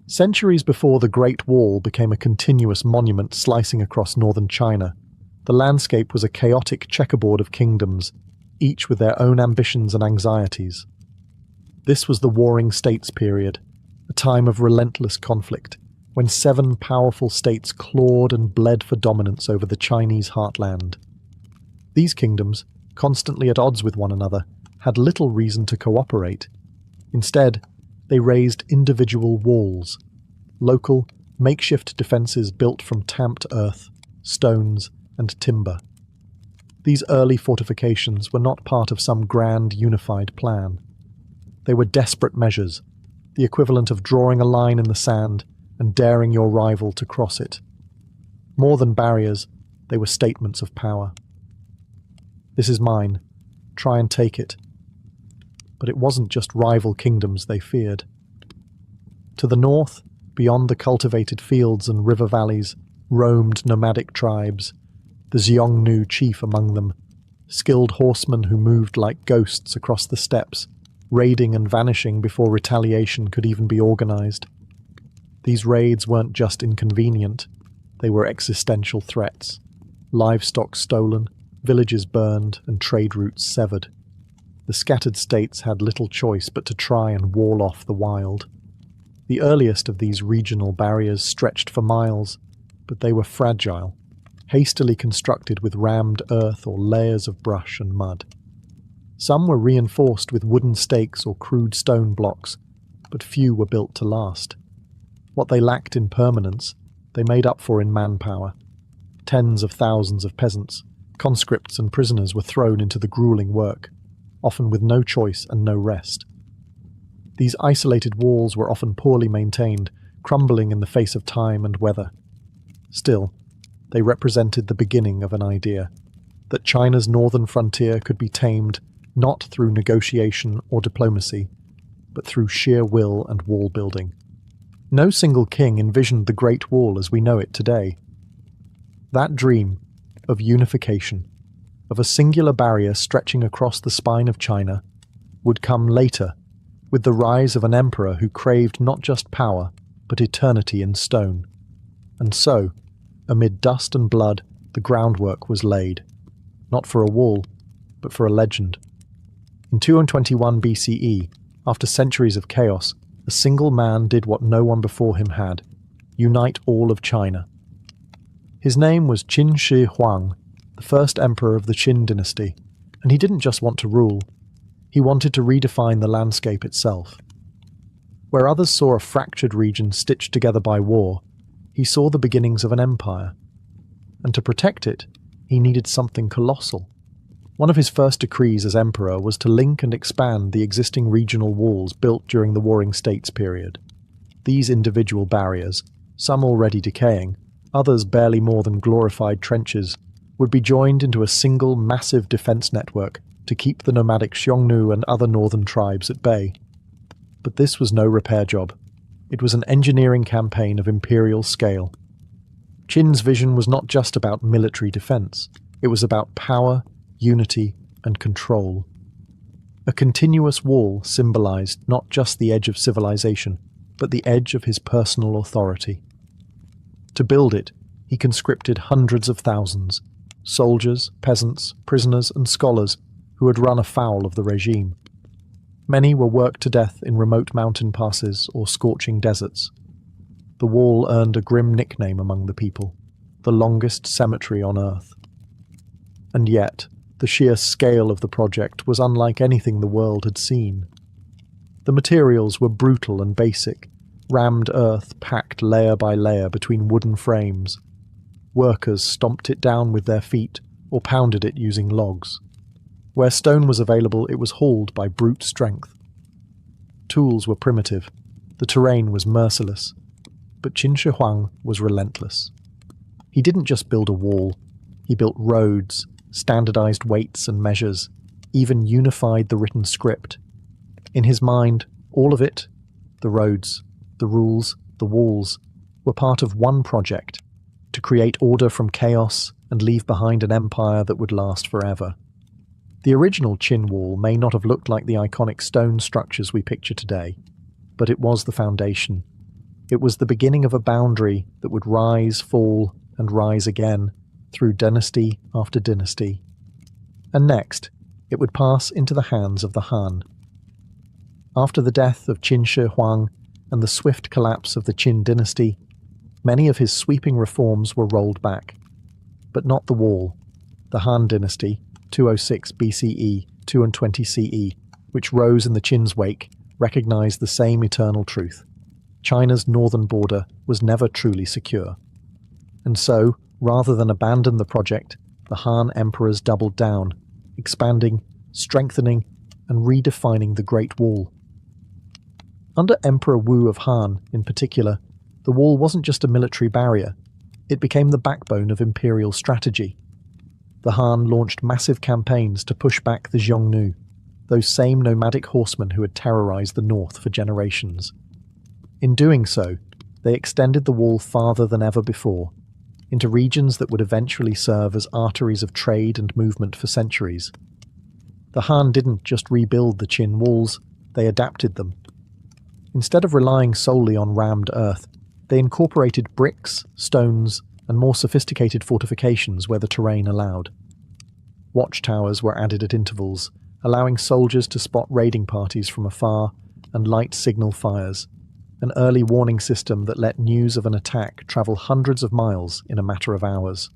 Centuries before the Great Wall became a continuous monument slicing across northern China, the landscape was a chaotic checkerboard of kingdoms, each with their own ambitions and anxieties. This was the Warring States period, a time of relentless conflict, when 7 powerful states clawed and bled for dominance over the Chinese heartland. These kingdoms, constantly at odds with one another, had little reason to cooperate. Instead, they raised individual walls, local, makeshift defences built from tamped earth, stones, and timber. These early fortifications were not part of some grand unified plan. They were desperate measures, the equivalent of drawing a line in the sand and daring your rival to cross it. More than barriers, they were statements of power. This is mine. Try and take it. But it wasn't just rival kingdoms they feared. To the north, beyond the cultivated fields and river valleys, roamed nomadic tribes, the Xiongnu chief among them, skilled horsemen who moved like ghosts across the steppes, raiding and vanishing before retaliation could even be organized. These raids weren't just inconvenient, they were existential threats. Livestock stolen, villages burned, and trade routes severed. The scattered states had little choice but to try and wall off the wild. The earliest of these regional barriers stretched for miles, but they were fragile, hastily constructed with rammed earth or layers of brush and mud. Some were reinforced with wooden stakes or crude stone blocks, but few were built to last. What they lacked in permanence, they made up for in manpower. Tens of thousands of peasants, conscripts and prisoners were thrown into the grueling work, often with no choice and no rest. These isolated walls were often poorly maintained, crumbling in the face of time and weather. Still, they represented the beginning of an idea, that China's northern frontier could be tamed not through negotiation or diplomacy, but through sheer will and wall building. No single king envisioned the Great Wall as we know it today. That dream of unification, of a singular barrier stretching across the spine of China, would come later, with the rise of an emperor who craved not just power, but eternity in stone. And so, amid dust and blood, the groundwork was laid. Not for a wall, but for a legend. In 221 BCE, after centuries of chaos, a single man did what no one before him had: unite all of China. His name was Qin Shi Huang, the first emperor of the Qin dynasty, and he didn't just want to rule. He wanted to redefine the landscape itself. Where others saw a fractured region stitched together by war, he saw the beginnings of an empire. And to protect it, he needed something colossal. One of his first decrees as emperor was to link and expand the existing regional walls built during the Warring States period. These individual barriers, some already decaying, others barely more than glorified trenches, would be joined into a single massive defense network to keep the nomadic Xiongnu and other northern tribes at bay. But this was no repair job. It was an engineering campaign of imperial scale. Qin's vision was not just about military defense. It was about power, unity, and control. A continuous wall symbolized not just the edge of civilization, but the edge of his personal authority. To build it, he conscripted hundreds of thousands, soldiers, peasants, prisoners, and scholars who had run afoul of the regime. Many were worked to death in remote mountain passes or scorching deserts. The wall earned a grim nickname among the people: the longest cemetery on earth. And yet, the sheer scale of the project was unlike anything the world had seen. The materials were brutal and basic, rammed earth packed layer by layer between wooden frames. Workers stomped it down with their feet or pounded it using logs. Where stone was available, it was hauled by brute strength. Tools were primitive. The terrain was merciless. But Qin Shi Huang was relentless. He didn't just build a wall. He built roads, standardized weights and measures, even unified the written script. In his mind, all of it, the roads, the rules, the walls, were part of one project: to create order from chaos and leave behind an empire that would last forever. The original Qin wall may not have looked like the iconic stone structures we picture today, but it was the foundation. It was the beginning of a boundary that would rise, fall, and rise again through dynasty after dynasty. And next, it would pass into the hands of the Han. After the death of Qin Shi Huang and the swift collapse of the Qin dynasty, many of his sweeping reforms were rolled back. But not the wall. The Han dynasty, 206 BCE, 220 CE, which rose in the Qin's wake, recognized the same eternal truth. China's northern border was never truly secure. And so, rather than abandon the project, the Han emperors doubled down, expanding, strengthening, and redefining the Great Wall. Under Emperor Wu of Han, in particular, the wall wasn't just a military barrier. It became the backbone of imperial strategy. The Han launched massive campaigns to push back the Xiongnu, those same nomadic horsemen who had terrorized the north for generations. In doing so, they extended the wall farther than ever before, into regions that would eventually serve as arteries of trade and movement for centuries. The Han didn't just rebuild the Qin walls, they adapted them. Instead of relying solely on rammed earth, they incorporated bricks, stones, and more sophisticated fortifications where the terrain allowed. Watchtowers were added at intervals, allowing soldiers to spot raiding parties from afar and light signal fires, an early warning system that let news of an attack travel hundreds of miles in a matter of hours.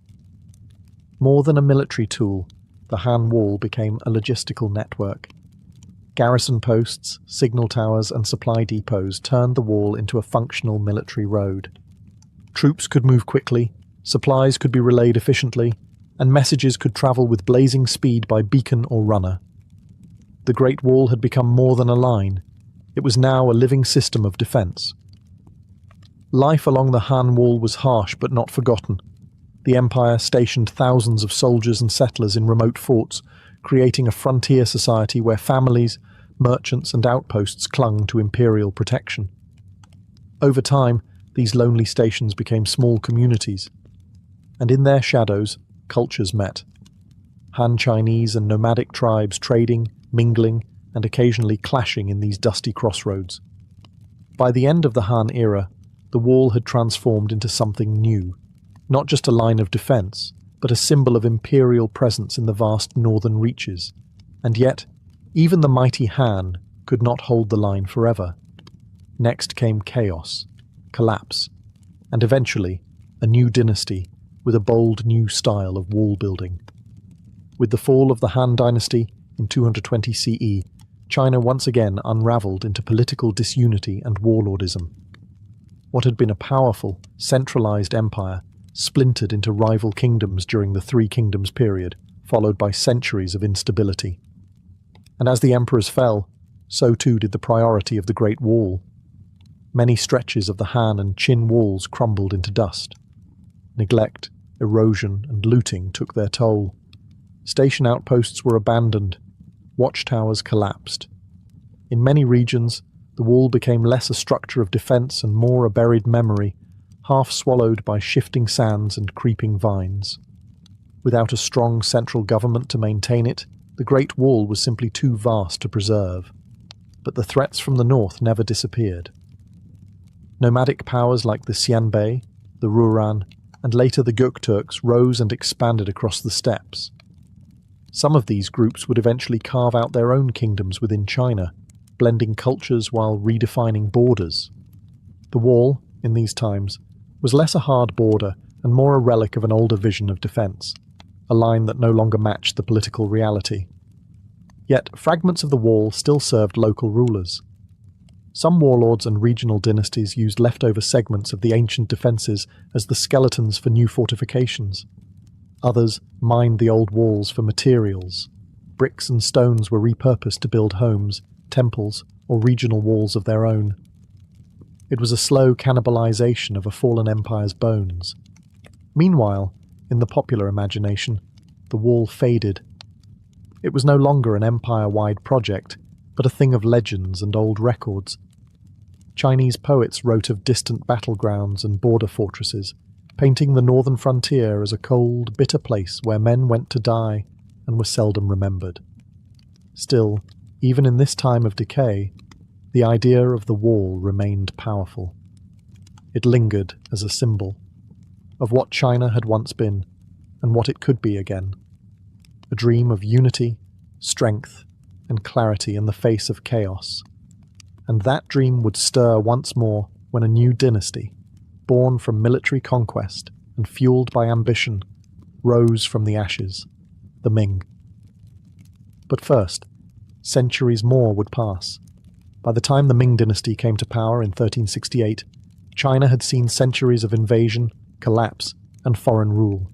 More than a military tool, the Han Wall became a logistical network. Garrison posts, signal towers, and supply depots turned the wall into a functional military road. Troops could move quickly, supplies could be relayed efficiently, and messages could travel with blazing speed by beacon or runner. The Great Wall had become more than a line. It was now a living system of defense. Life along the Han Wall was harsh but not forgotten. The Empire stationed thousands of soldiers and settlers in remote forts, creating a frontier society where families, merchants, and outposts clung to imperial protection. Over time, these lonely stations became small communities, and in their shadows, cultures met. Han Chinese and nomadic tribes trading, mingling, and occasionally clashing in these dusty crossroads. By the end of the Han era, the wall had transformed into something new, not just a line of defense, but a symbol of imperial presence in the vast northern reaches. And yet, even the mighty Han could not hold the line forever. Next came chaos, collapse, and eventually a new dynasty with a bold new style of wall building. With the fall of the Han dynasty in 220 CE, China once again unraveled into political disunity and warlordism. What had been a powerful, centralized empire splintered into rival kingdoms during the Three Kingdoms period, followed by centuries of instability. And as the emperors fell, so too did the priority of the Great Wall. Many stretches of the Han and Qin walls crumbled into dust. Neglect, erosion, and looting took their toll. Station outposts were abandoned. Watchtowers collapsed. In many regions, the wall became less a structure of defense and more a buried memory, half swallowed by shifting sands and creeping vines. Without a strong central government to maintain it, the Great Wall was simply too vast to preserve. But the threats from the north never disappeared. Nomadic powers like the Xianbei, the Rouran, and later the Gökturks rose and expanded across the steppes. Some of these groups would eventually carve out their own kingdoms within China, blending cultures while redefining borders. The wall, in these times, was less a hard border and more a relic of an older vision of defense, a line that no longer matched the political reality. Yet fragments of the wall still served local rulers. Some warlords and regional dynasties used leftover segments of the ancient defences as the skeletons for new fortifications. Others mined the old walls for materials. Bricks and stones were repurposed to build homes, temples, or regional walls of their own. It was a slow cannibalization of a fallen empire's bones. Meanwhile, in the popular imagination, the wall faded. It was no longer an empire-wide project, but a thing of legends and old records. Chinese poets wrote of distant battlegrounds and border fortresses, painting the northern frontier as a cold, bitter place where men went to die and were seldom remembered. Still, even in this time of decay, the idea of the wall remained powerful. It lingered as a symbol of what China had once been and what it could be again. A dream of unity, strength, and clarity in the face of chaos. And that dream would stir once more when a new dynasty, born from military conquest and fueled by ambition, rose from the ashes, the Ming. But first, centuries more would pass. By the time the Ming dynasty came to power in 1368, China had seen centuries of invasion, collapse, and foreign rule.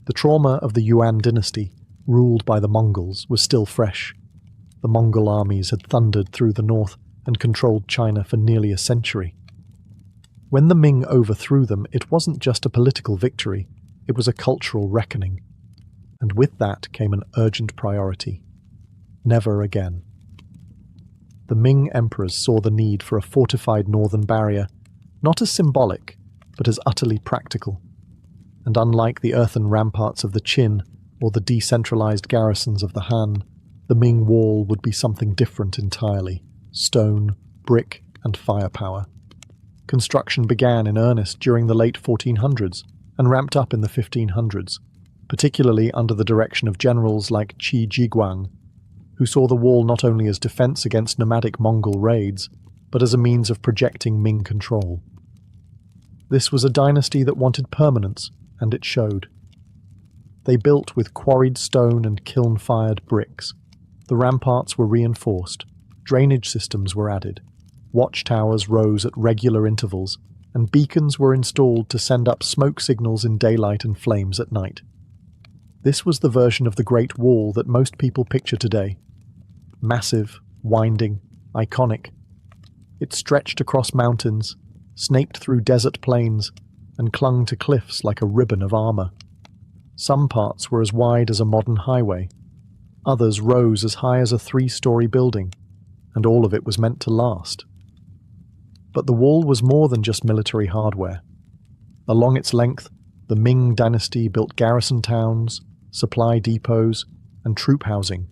The trauma of the Yuan dynasty, ruled by the Mongols, was still fresh. The Mongol armies had thundered through the north and controlled China for nearly a century. When the Ming overthrew them, it wasn't just a political victory, it was a cultural reckoning. And with that came an urgent priority. Never again. The Ming emperors saw the need for a fortified northern barrier, not as symbolic, but as utterly practical. And unlike the earthen ramparts of the Qin or the decentralized garrisons of the Han, the Ming wall would be something different entirely: stone, brick, and firepower. Construction began in earnest during the late 1400s and ramped up in the 1500s, particularly under the direction of generals like Qi Jiguang, who saw the wall not only as defense against nomadic Mongol raids, but as a means of projecting Ming control. This was a dynasty that wanted permanence, and it showed. They built with quarried stone and kiln-fired bricks. The ramparts were reinforced, drainage systems were added, watchtowers rose at regular intervals, and beacons were installed to send up smoke signals in daylight and flames at night. This was the version of the Great Wall that most people picture today. Massive, winding, iconic. It stretched across mountains, snaked through desert plains, and clung to cliffs like a ribbon of armor. Some parts were as wide as a modern highway. Others rose as high as a 3-story building, and all of it was meant to last. But the wall was more than just military hardware. Along its length, the Ming dynasty built garrison towns, supply depots, and troop housing,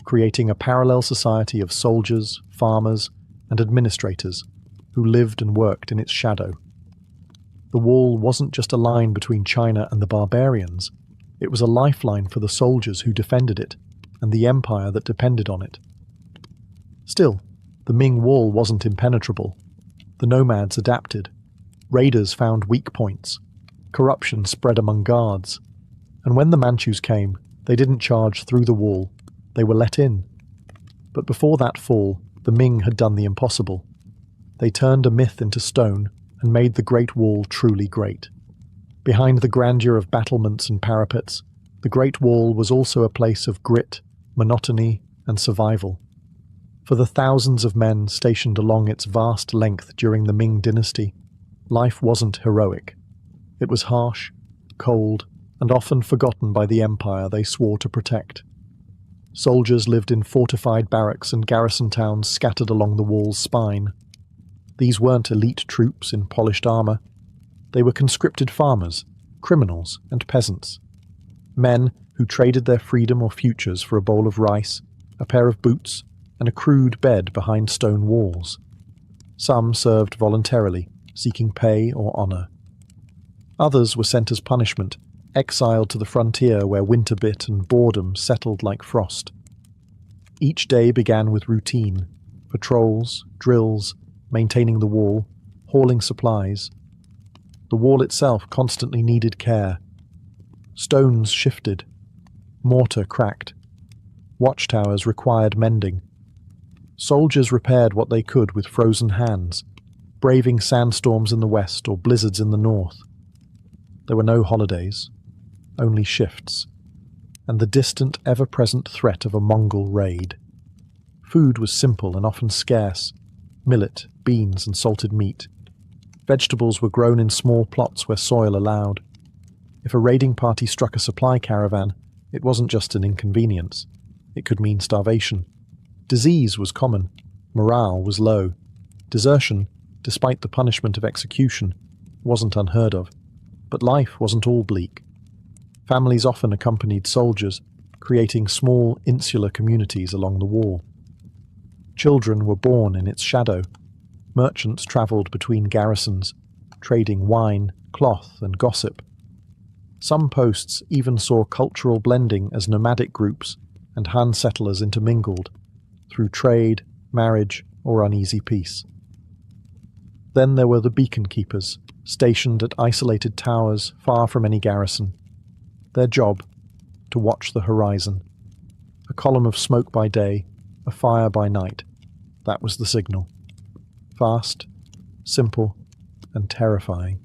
creating a parallel society of soldiers, farmers, and administrators, who lived and worked in its shadow. The wall wasn't just a line between China and the barbarians, it was a lifeline for the soldiers who defended it, and the empire that depended on it. Still, the Ming Wall wasn't impenetrable. The nomads adapted. Raiders found weak points. Corruption spread among guards. And when the Manchus came, they didn't charge through the wall. They were let in. But before that fall, the Ming had done the impossible. They turned a myth into stone and made the Great Wall truly great. Behind the grandeur of battlements and parapets, the Great Wall was also a place of grit, monotony, and survival. For the thousands of men stationed along its vast length during the Ming dynasty, life wasn't heroic. It was harsh, cold, and often forgotten by the empire they swore to protect. Soldiers lived in fortified barracks and garrison towns scattered along the wall's spine. These weren't elite troops in polished armor. They were conscripted farmers, criminals, and peasants. Men who traded their freedom or futures for a bowl of rice, a pair of boots, and a crude bed behind stone walls. Some served voluntarily, seeking pay or honor. Others were sent as punishment, exiled to the frontier where winter bit and boredom settled like frost. Each day began with routine: patrols, drills, maintaining the wall, hauling supplies. The wall itself constantly needed care. Stones shifted. Mortar cracked. Watchtowers required mending. Soldiers repaired what they could with frozen hands, braving sandstorms in the west or blizzards in the north. There were no holidays, only shifts, and the distant, ever-present threat of a Mongol raid. Food was simple and often scarce: millet, beans, and salted meat. Vegetables were grown in small plots where soil allowed. If a raiding party struck a supply caravan, it wasn't just an inconvenience. It could mean starvation. Disease was common. Morale was low. Desertion, despite the punishment of execution, wasn't unheard of. But life wasn't all bleak. Families often accompanied soldiers, creating small, insular communities along the wall. Children were born in its shadow. Merchants travelled between garrisons, trading wine, cloth, and gossip. Some posts even saw cultural blending as nomadic groups and Han settlers intermingled, through trade, marriage, or uneasy peace. Then there were the beacon keepers, stationed at isolated towers far from any garrison. Their job, to watch the horizon. A column of smoke by day, a fire by night. That was the signal. Fast, simple, and terrifying.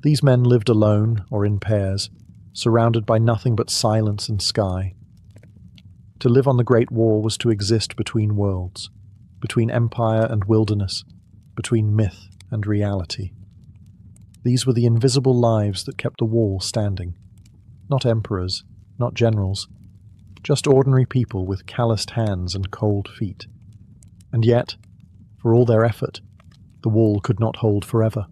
These men lived alone or in pairs, surrounded by nothing but silence and sky. To live on the Great Wall was to exist between worlds, between empire and wilderness, between myth and reality. These were the invisible lives that kept the wall standing. Not emperors, not generals, just ordinary people with calloused hands and cold feet. And yet, for all their effort, the wall could not hold forever.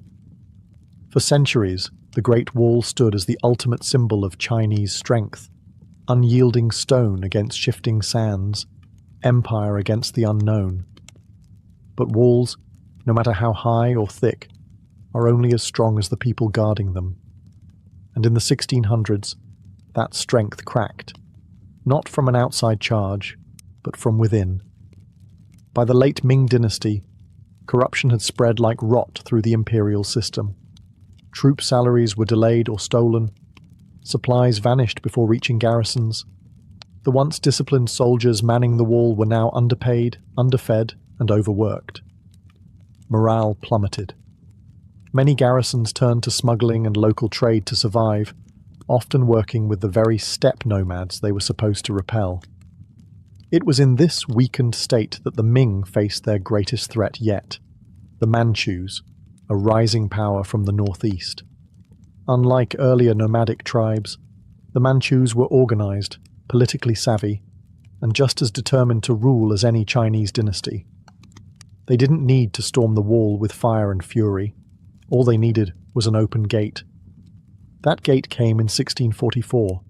For centuries, the Great Wall stood as the ultimate symbol of Chinese strength: unyielding stone against shifting sands, empire against the unknown. But walls, no matter how high or thick, are only as strong as the people guarding them. And in the 1600s, that strength cracked, not from an outside charge, but from within. By the late Ming dynasty, corruption had spread like rot through the imperial system. Troop salaries were delayed or stolen. Supplies vanished before reaching garrisons. The once disciplined soldiers manning the wall were now underpaid, underfed, and overworked. Morale plummeted. Many garrisons turned to smuggling and local trade to survive, often working with the very steppe nomads they were supposed to repel. It was in this weakened state that the Ming faced their greatest threat yet: the Manchus, a rising power from the northeast. Unlike earlier nomadic tribes, the Manchus were organized, politically savvy, and just as determined to rule as any Chinese dynasty. They didn't need to storm the wall with fire and fury. All they needed was an open gate. That gate came in 1644,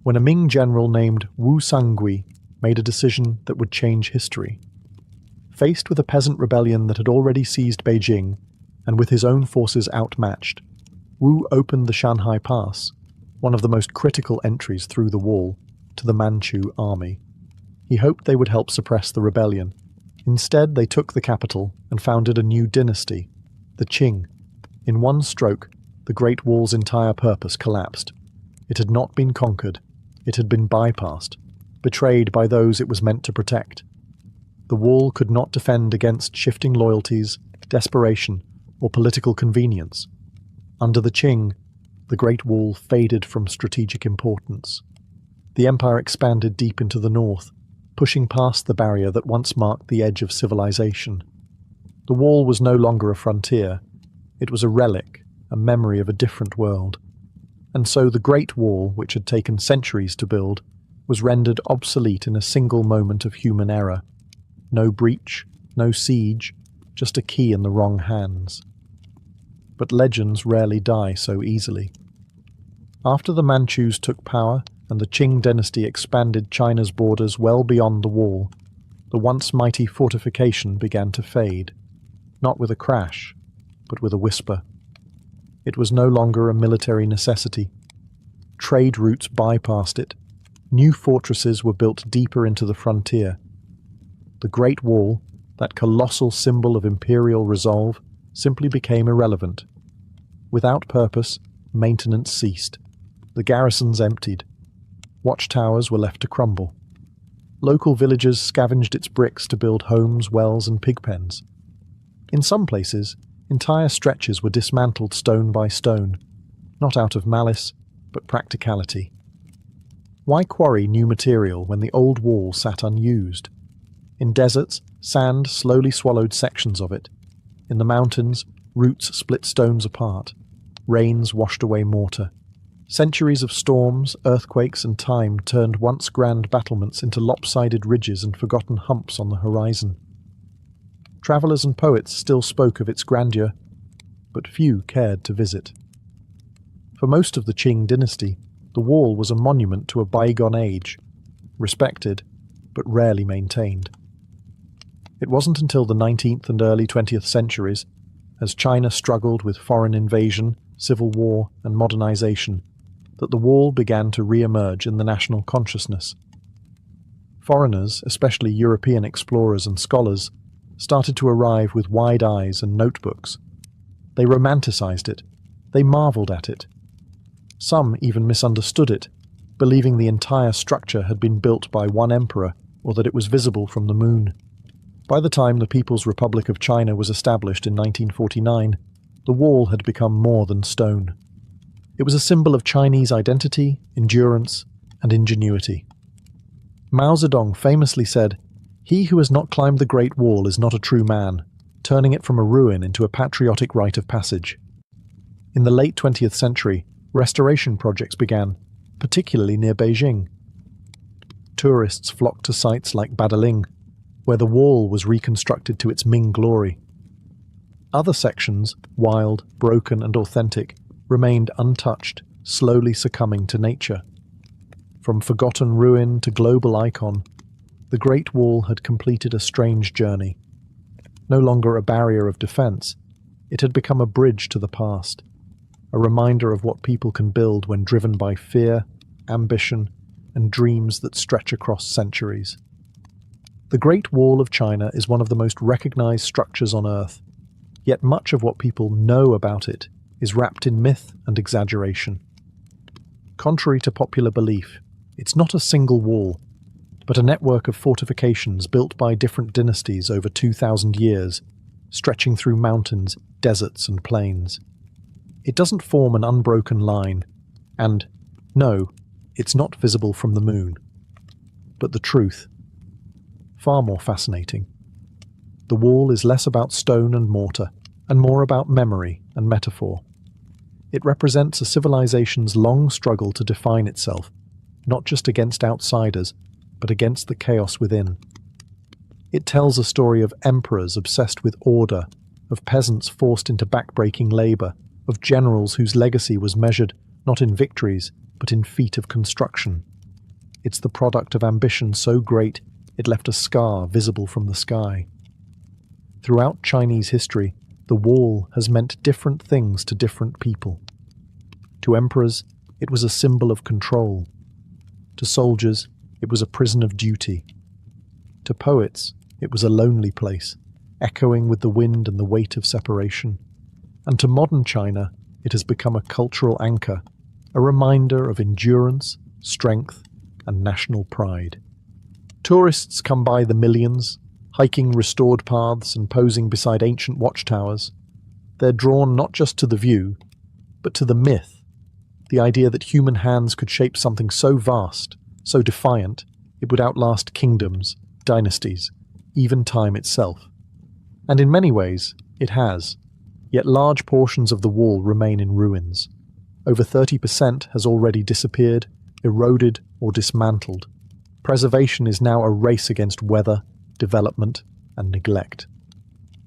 when a Ming general named Wu Sangui made a decision that would change history. Faced with a peasant rebellion that had already seized Beijing, and with his own forces outmatched, Wu opened the Shanhai Pass, one of the most critical entries through the wall, to the Manchu army. He hoped they would help suppress the rebellion. Instead, they took the capital and founded a new dynasty, the Qing. In one stroke, the Great Wall's entire purpose collapsed. It had not been conquered. It had been bypassed, betrayed by those it was meant to protect. The wall could not defend against shifting loyalties, desperation, or political convenience. Under the Qing, the Great Wall faded from strategic importance. The empire expanded deep into the north, pushing past the barrier that once marked the edge of civilization. The wall was no longer a frontier. It was a relic, a memory of a different world. And so the Great Wall, which had taken centuries to build, was rendered obsolete in a single moment of human error. No breach, no siege, just a key in the wrong hands. But legends rarely die so easily. After the Manchus took power and the Qing dynasty expanded China's borders well beyond the wall, the once mighty fortification began to fade, not with a crash, but with a whisper. It was no longer a military necessity. Trade routes bypassed it. New fortresses were built deeper into the frontier. The Great Wall, that colossal symbol of imperial resolve, simply became irrelevant. Without purpose, maintenance ceased. The garrisons emptied. Watchtowers were left to crumble. Local villagers scavenged its bricks to build homes, wells, and pig pens. In some places, entire stretches were dismantled stone by stone, not out of malice, but practicality. Why quarry new material when the old wall sat unused? In deserts, sand slowly swallowed sections of it. In the mountains, roots split stones apart. Rains washed away mortar. Centuries of storms, earthquakes, and time turned once grand battlements into lopsided ridges and forgotten humps on the horizon. Travellers and poets still spoke of its grandeur, but few cared to visit. For most of the Qing dynasty, the wall was a monument to a bygone age, respected, but rarely maintained. It wasn't until the 19th and early 20th centuries, as China struggled with foreign invasion, civil war, and modernization, that the wall began to re-emerge in the national consciousness. Foreigners, especially European explorers and scholars, started to arrive with wide eyes and notebooks. They romanticized it. They marveled at it. Some even misunderstood it, believing the entire structure had been built by one emperor or that it was visible from the moon. By the time the People's Republic of China was established in 1949, the wall had become more than stone. It was a symbol of Chinese identity, endurance, and ingenuity. Mao Zedong famously said, "He who has not climbed the Great Wall is not a true man," turning it from a ruin into a patriotic rite of passage. In the late 20th century, restoration projects began, particularly near Beijing. Tourists flocked to sites like Badaling, where the wall was reconstructed to its Ming glory. Other sections, wild, broken, and authentic, remained untouched, slowly succumbing to nature. From forgotten ruin to global icon, the Great Wall had completed a strange journey. No longer a barrier of defense, it had become a bridge to the past, a reminder of what people can build when driven by fear, ambition, and dreams that stretch across centuries. The Great Wall of China is one of the most recognized structures on Earth, yet much of what people know about it is wrapped in myth and exaggeration. Contrary to popular belief, it's not a single wall, but a network of fortifications built by different dynasties over 2,000 years, stretching through mountains, deserts, and plains. It doesn't form an unbroken line, and, no, it's not visible from the moon. But the truth, far more fascinating. The wall is less about stone and mortar, and more about memory and metaphor. It represents a civilization's long struggle to define itself, not just against outsiders, but against the chaos within. It tells a story of emperors obsessed with order, of peasants forced into backbreaking labor, of generals whose legacy was measured not in victories, but in feat of construction. It's the product of ambition so great it left a scar visible from the sky. Throughout Chinese history, the wall has meant different things to different people. To emperors, it was a symbol of control. To soldiers, it was a prison of duty. To poets, it was a lonely place, echoing with the wind and the weight of separation. And to modern China, it has become a cultural anchor, a reminder of endurance, strength, and national pride. Tourists come by the millions, hiking restored paths and posing beside ancient watchtowers. They're drawn not just to the view, but to the myth, the idea that human hands could shape something so vast, so defiant, it would outlast kingdoms, dynasties, even time itself. And in many ways, it has. Yet large portions of the wall remain in ruins. Over 30% has already disappeared, eroded, or dismantled. Preservation is now a race against weather, development, and neglect.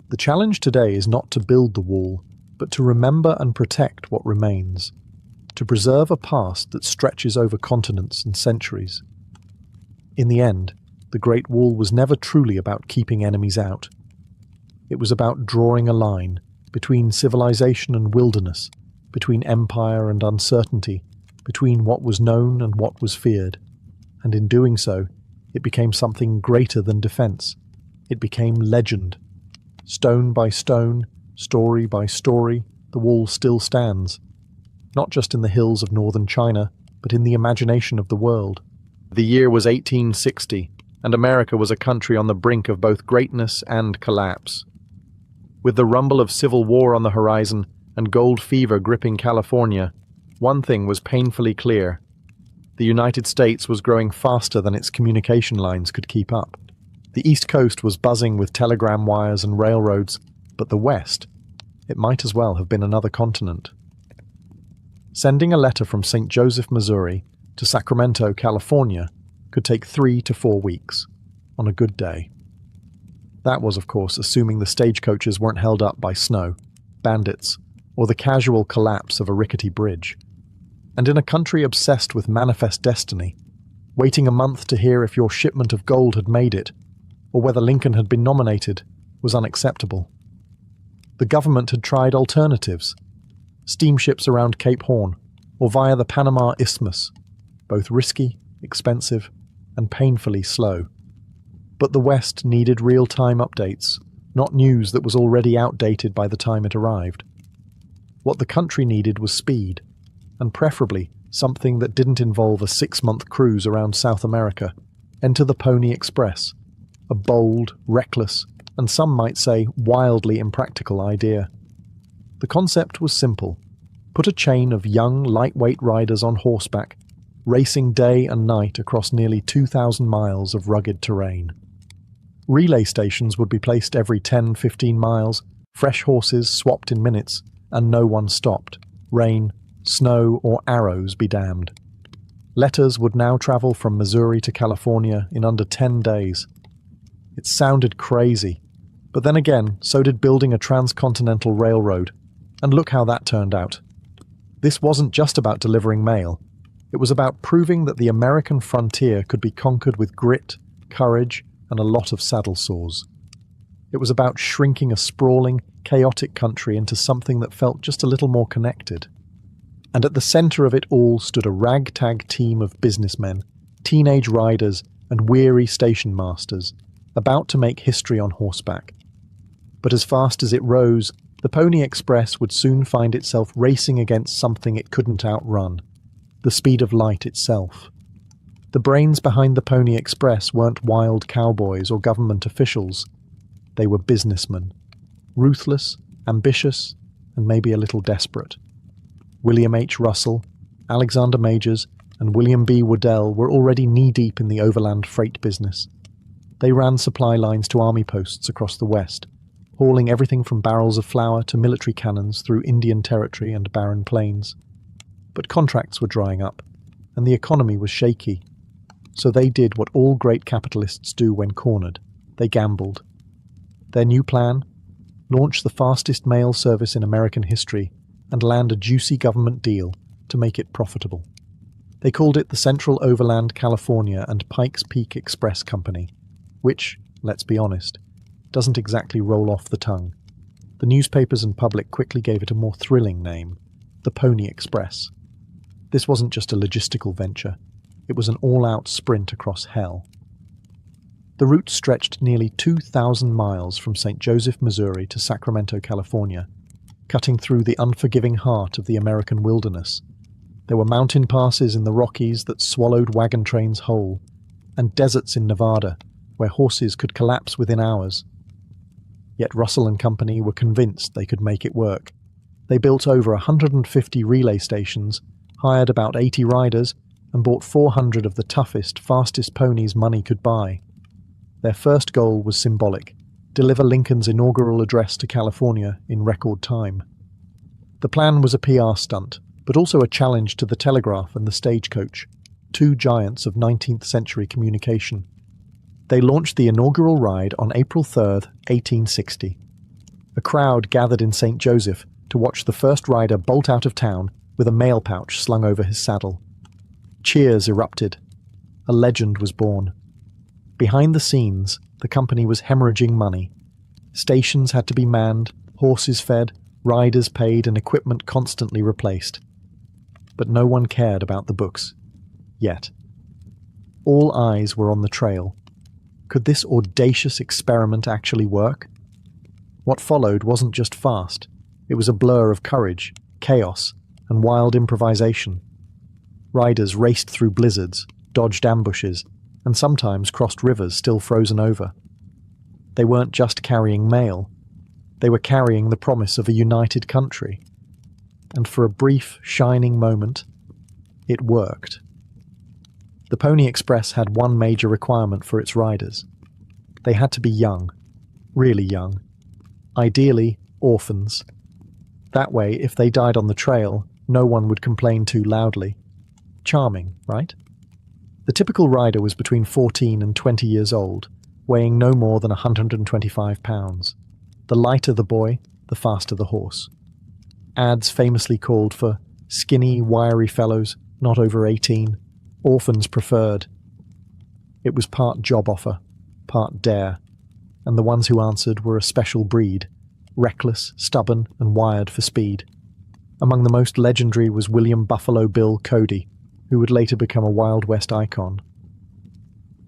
The challenge today is not to build the wall, but to remember and protect what remains, to preserve a past that stretches over continents and centuries. In the end, the Great Wall was never truly about keeping enemies out. It was about drawing a line between civilization and wilderness, between empire and uncertainty, between what was known and what was feared. And in doing so, it became something greater than defense. It became legend. Stone by stone, story by story, the wall still stands. Not just in the hills of northern China, but in the imagination of the world. The year was 1860, and America was a country on the brink of both greatness and collapse. With the rumble of civil war on the horizon and gold fever gripping California, one thing was painfully clear. The United States was growing faster than its communication lines could keep up. The East Coast was buzzing with telegram wires and railroads, but the West, it might as well have been another continent. Sending a letter from St. Joseph, Missouri, to Sacramento, California, could take 3 to 4 weeks, on a good day. That was, of course, assuming the stagecoaches weren't held up by snow, bandits, or the casual collapse of a rickety bridge. And in a country obsessed with manifest destiny, waiting a month to hear if your shipment of gold had made it, or whether Lincoln had been nominated, was unacceptable. The government had tried alternatives, steamships around Cape Horn, or via the Panama Isthmus, both risky, expensive, and painfully slow. But the West needed real-time updates, not news that was already outdated by the time it arrived. What the country needed was speed, and preferably something that didn't involve a 6-month cruise around South America. Enter the Pony Express, a bold, reckless, and some might say wildly impractical idea. The concept was simple. Put a chain of young, lightweight riders on horseback, racing day and night across nearly 2,000 miles of rugged terrain. Relay stations would be placed every 10-15 miles, fresh horses swapped in minutes, and no one stopped. Rain, snow, or arrows be damned. Letters would now travel from Missouri to California in under 10 days. It sounded crazy, but then again, so did building a transcontinental railroad. And look how that turned out. This wasn't just about delivering mail. It was about proving that the American frontier could be conquered with grit, courage, and a lot of saddle sores. It was about shrinking a sprawling, chaotic country into something that felt just a little more connected. And at the center of it all stood a ragtag team of businessmen, teenage riders, and weary station masters, about to make history on horseback. But as fast as it rose, the Pony Express would soon find itself racing against something it couldn't outrun, the speed of light itself. The brains behind the Pony Express weren't wild cowboys or government officials. They were businessmen, ruthless, ambitious, and maybe a little desperate. William H. Russell, Alexander Majors, and William B. Waddell were already knee-deep in the overland freight business. They ran supply lines to army posts across the West, hauling everything from barrels of flour to military cannons through Indian Territory and barren plains. But contracts were drying up, and the economy was shaky. So they did what all great capitalists do when cornered. They gambled. Their new plan? Launch the fastest mail service in American history and land a juicy government deal to make it profitable. They called it the Central Overland California and Pikes Peak Express Company, which, let's be honest, doesn't exactly roll off the tongue. The newspapers and public quickly gave it a more thrilling name, the Pony Express. This wasn't just a logistical venture, it was an all-out sprint across hell. The route stretched nearly 2,000 miles from St. Joseph, Missouri to Sacramento, California, cutting through the unforgiving heart of the American wilderness. There were mountain passes in the Rockies that swallowed wagon trains whole, and deserts in Nevada where horses could collapse within hours. Yet Russell and Company were convinced they could make it work. They built over 150 relay stations, hired about 80 riders, and bought 400 of the toughest, fastest ponies money could buy. Their first goal was symbolic: deliver Lincoln's inaugural address to California in record time. The plan was a PR stunt, but also a challenge to the telegraph and the stagecoach, two giants of 19th century communication. They launched the inaugural ride on April 3rd, 1860. A crowd gathered in St. Joseph to watch the first rider bolt out of town with a mail pouch slung over his saddle. Cheers erupted. A legend was born. Behind the scenes, the company was hemorrhaging money. Stations had to be manned, horses fed, riders paid, and equipment constantly replaced. But no one cared about the books. Yet. All eyes were on the trail. Could this audacious experiment actually work? What followed wasn't just fast. It was a blur of courage, chaos, and wild improvisation. Riders raced through blizzards, dodged ambushes, and sometimes crossed rivers still frozen over. They weren't just carrying mail. They were carrying the promise of a united country. And for a brief, shining moment, it worked. The Pony Express had one major requirement for its riders. They had to be young, really young. Ideally, orphans. That way, if they died on the trail, no one would complain too loudly. Charming, right? The typical rider was between 14 and 20 years old, weighing no more than 125 pounds. The lighter the boy, the faster the horse. Ads famously called for skinny, wiry fellows, not over 18, orphans preferred. It was part job offer, part dare, and the ones who answered were a special breed, reckless, stubborn, and wired for speed. Among the most legendary was William Buffalo Bill Cody, who would later become a Wild West icon.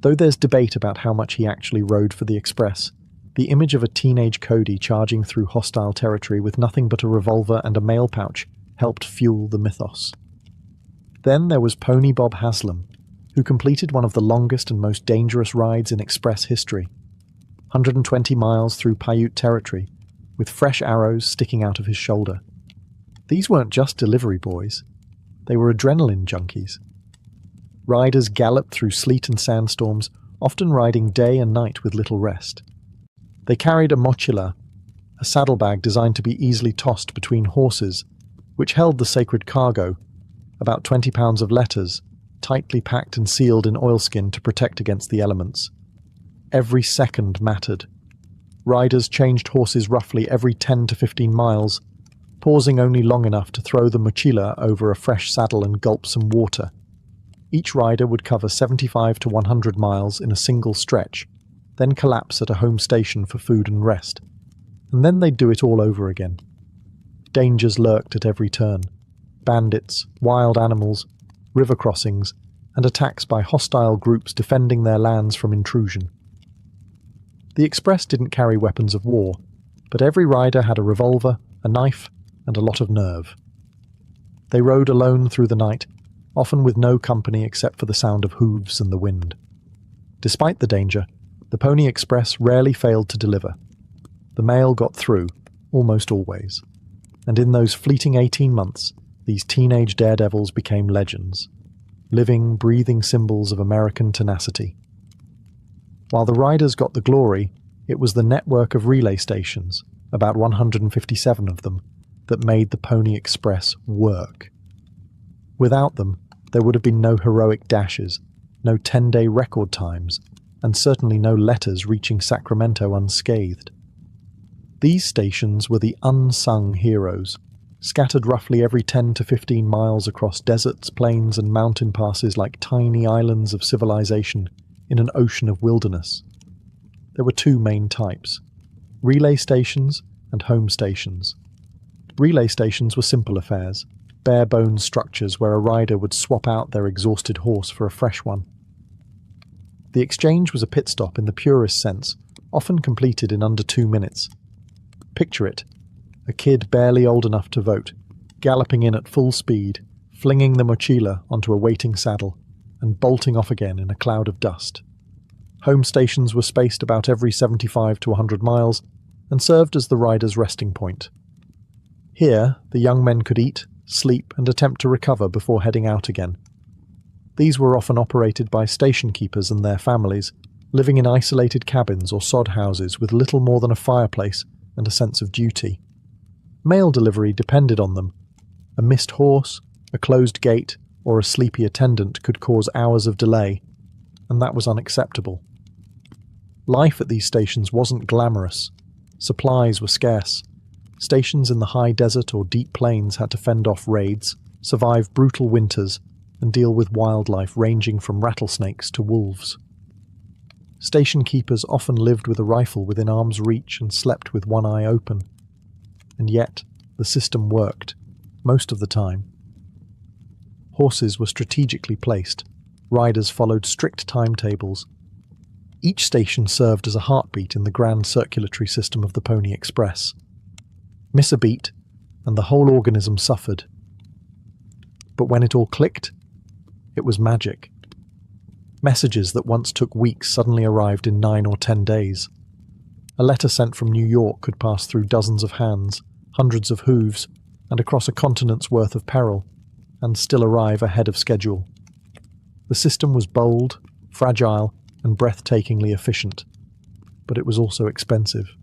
Though there's debate about how much he actually rode for the Express, the image of a teenage Cody charging through hostile territory with nothing but a revolver and a mail pouch helped fuel the mythos. Then there was Pony Bob Haslam, who completed one of the longest and most dangerous rides in Express history, 120 miles through Paiute territory, with fresh arrows sticking out of his shoulder. These weren't just delivery boys. They were adrenaline junkies. Riders galloped through sleet and sandstorms, often riding day and night with little rest. They carried a mochila, a saddlebag designed to be easily tossed between horses, which held the sacred cargo, about 20 pounds of letters, tightly packed and sealed in oilskin to protect against the elements. Every second mattered. Riders changed horses roughly every 10 to 15 miles, pausing only long enough to throw the mochila over a fresh saddle and gulp some water. Each rider would cover 75 to 100 miles in a single stretch, then collapse at a home station for food and rest. And then they'd do it all over again. Dangers lurked at every turn. Bandits, wild animals, river crossings, and attacks by hostile groups defending their lands from intrusion. The Express didn't carry weapons of war, but every rider had a revolver, a knife, and a lot of nerve. They rode alone through the night, often with no company except for the sound of hooves and the wind. Despite the danger, the Pony Express rarely failed to deliver. The mail got through, almost always. And in those fleeting 18 months, these teenage daredevils became legends, living, breathing symbols of American tenacity. While the riders got the glory, it was the network of relay stations, about 157 of them, that made the Pony Express work. Without them, there would have been no heroic dashes, no 10-day record times, and certainly no letters reaching Sacramento unscathed. These stations were the unsung heroes, scattered roughly every 10 to 15 miles across deserts, plains, and mountain passes like tiny islands of civilization in an ocean of wilderness. There were two main types: relay stations and home stations. Relay stations were simple affairs, bare-bones structures where a rider would swap out their exhausted horse for a fresh one. The exchange was a pit stop in the purest sense, often completed in under 2 minutes. Picture it, a kid barely old enough to vote, galloping in at full speed, flinging the mochila onto a waiting saddle, and bolting off again in a cloud of dust. Home stations were spaced about every 75 to 100 miles and served as the rider's resting point. Here, the young men could eat, sleep, and attempt to recover before heading out again. These were often operated by station keepers and their families, living in isolated cabins or sod houses with little more than a fireplace and a sense of duty. Mail delivery depended on them. A missed horse, a closed gate, or a sleepy attendant could cause hours of delay, and that was unacceptable. Life at these stations wasn't glamorous. Supplies were scarce. Stations in the high desert or deep plains had to fend off raids, survive brutal winters, and deal with wildlife ranging from rattlesnakes to wolves. Station keepers often lived with a rifle within arm's reach and slept with one eye open. And yet, the system worked, most of the time. Horses were strategically placed. Riders followed strict timetables. Each station served as a heartbeat in the grand circulatory system of the Pony Express. Miss a beat, and the whole organism suffered. But when it all clicked, it was magic. Messages that once took weeks suddenly arrived in 9 or 10 days. A letter sent from New York could pass through dozens of hands, hundreds of hooves, and across a continent's worth of peril, and still arrive ahead of schedule. The system was bold, fragile, and breathtakingly efficient, but it was also expensive.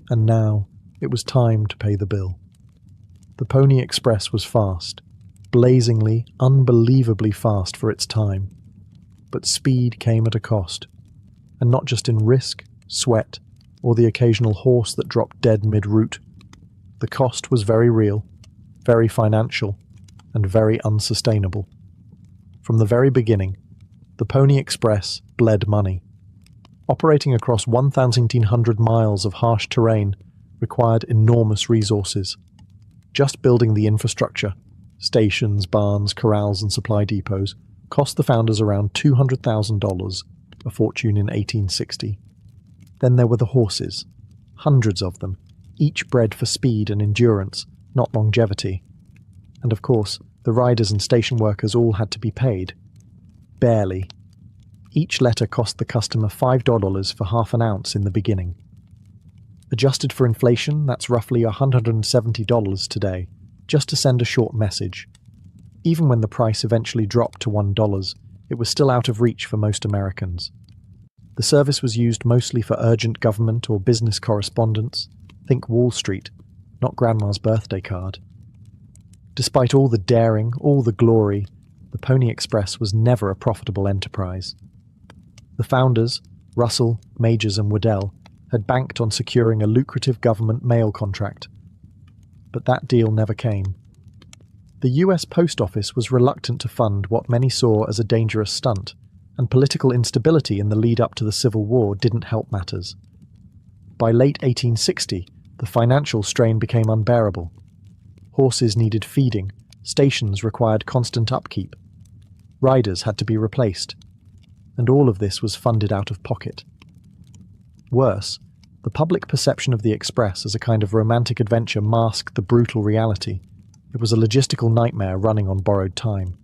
And now, it was time to pay the bill. The Pony Express was fast, blazingly, unbelievably fast for its time. But speed came at a cost, and not just in risk, sweat, or the occasional horse that dropped dead mid-route. The cost was very real, very financial, and very unsustainable. From the very beginning, the Pony Express bled money. Operating across 1,700 miles of harsh terrain required enormous resources. Just building the infrastructure, stations, barns, corrals, and supply depots, cost the founders around $200,000, a fortune in 1860. Then there were the horses, hundreds of them, each bred for speed and endurance, not longevity. And of course, the riders and station workers all had to be paid. Barely. Each letter cost the customer $5 for half an ounce in the beginning. Adjusted for inflation, that's roughly $170 today, just to send a short message. Even when the price eventually dropped to $1, it was still out of reach for most Americans. The service was used mostly for urgent government or business correspondence. Think Wall Street, not Grandma's birthday card. Despite all the daring, all the glory, the Pony Express was never a profitable enterprise. The founders, Russell, Majors and Waddell, had banked on securing a lucrative government mail contract. But that deal never came. The US Post Office was reluctant to fund what many saw as a dangerous stunt, and political instability in the lead-up to the Civil War didn't help matters. By late 1860, the financial strain became unbearable. Horses needed feeding, stations required constant upkeep. Riders had to be replaced, and all of this was funded out of pocket. Worse, the public perception of the Express as a kind of romantic adventure masked the brutal reality. It was a logistical nightmare running on borrowed time.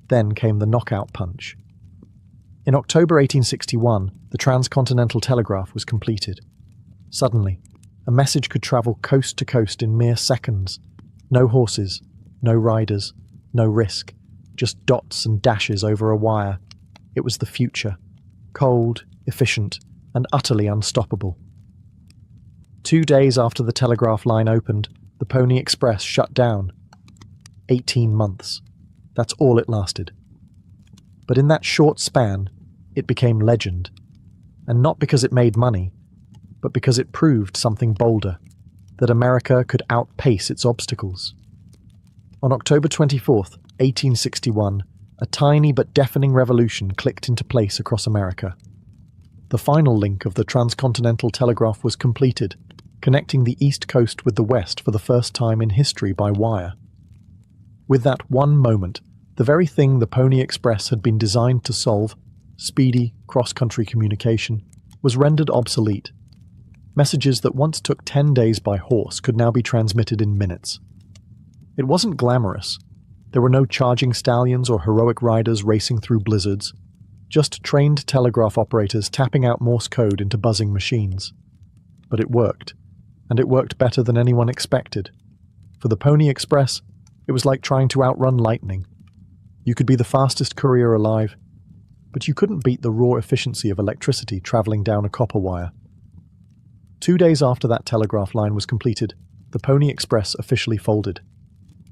Then came the knockout punch. In October 1861, the transcontinental telegraph was completed. Suddenly, a message could travel coast to coast in mere seconds. No horses, no riders, no risk, just dots and dashes over a wire. It was the future, cold, efficient, and utterly unstoppable. 2 days after the telegraph line opened, the Pony Express shut down. 18 months. That's all it lasted. But in that short span, it became legend. And not because it made money, but because it proved something bolder, that America could outpace its obstacles. On October 24th, 1861, a tiny but deafening revolution clicked into place across America. The final link of the transcontinental telegraph was completed, connecting the East Coast with the West for the first time in history by wire. With that one moment, the very thing the Pony Express had been designed to solve, speedy, cross-country communication, was rendered obsolete. Messages that once took 10 days by horse could now be transmitted in minutes. It wasn't glamorous. There were no charging stallions or heroic riders racing through blizzards, just trained telegraph operators tapping out Morse code into buzzing machines. But it worked, and it worked better than anyone expected. For the Pony Express, it was like trying to outrun lightning. You could be the fastest courier alive, but you couldn't beat the raw efficiency of electricity traveling down a copper wire. 2 days after that telegraph line was completed, the Pony Express officially folded.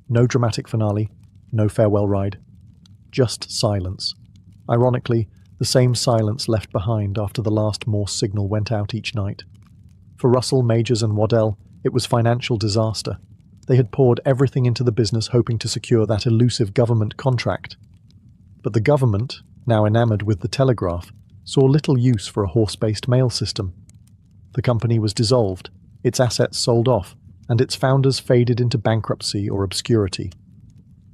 No dramatic finale, no farewell ride. Just silence. Ironically, the same silence left behind after the last Morse signal went out each night. For Russell, Majors and Waddell, it was financial disaster. They had poured everything into the business hoping to secure that elusive government contract. But the government, now enamored with the telegraph, saw little use for a horse-based mail system. The company was dissolved, its assets sold off, and its founders faded into bankruptcy or obscurity.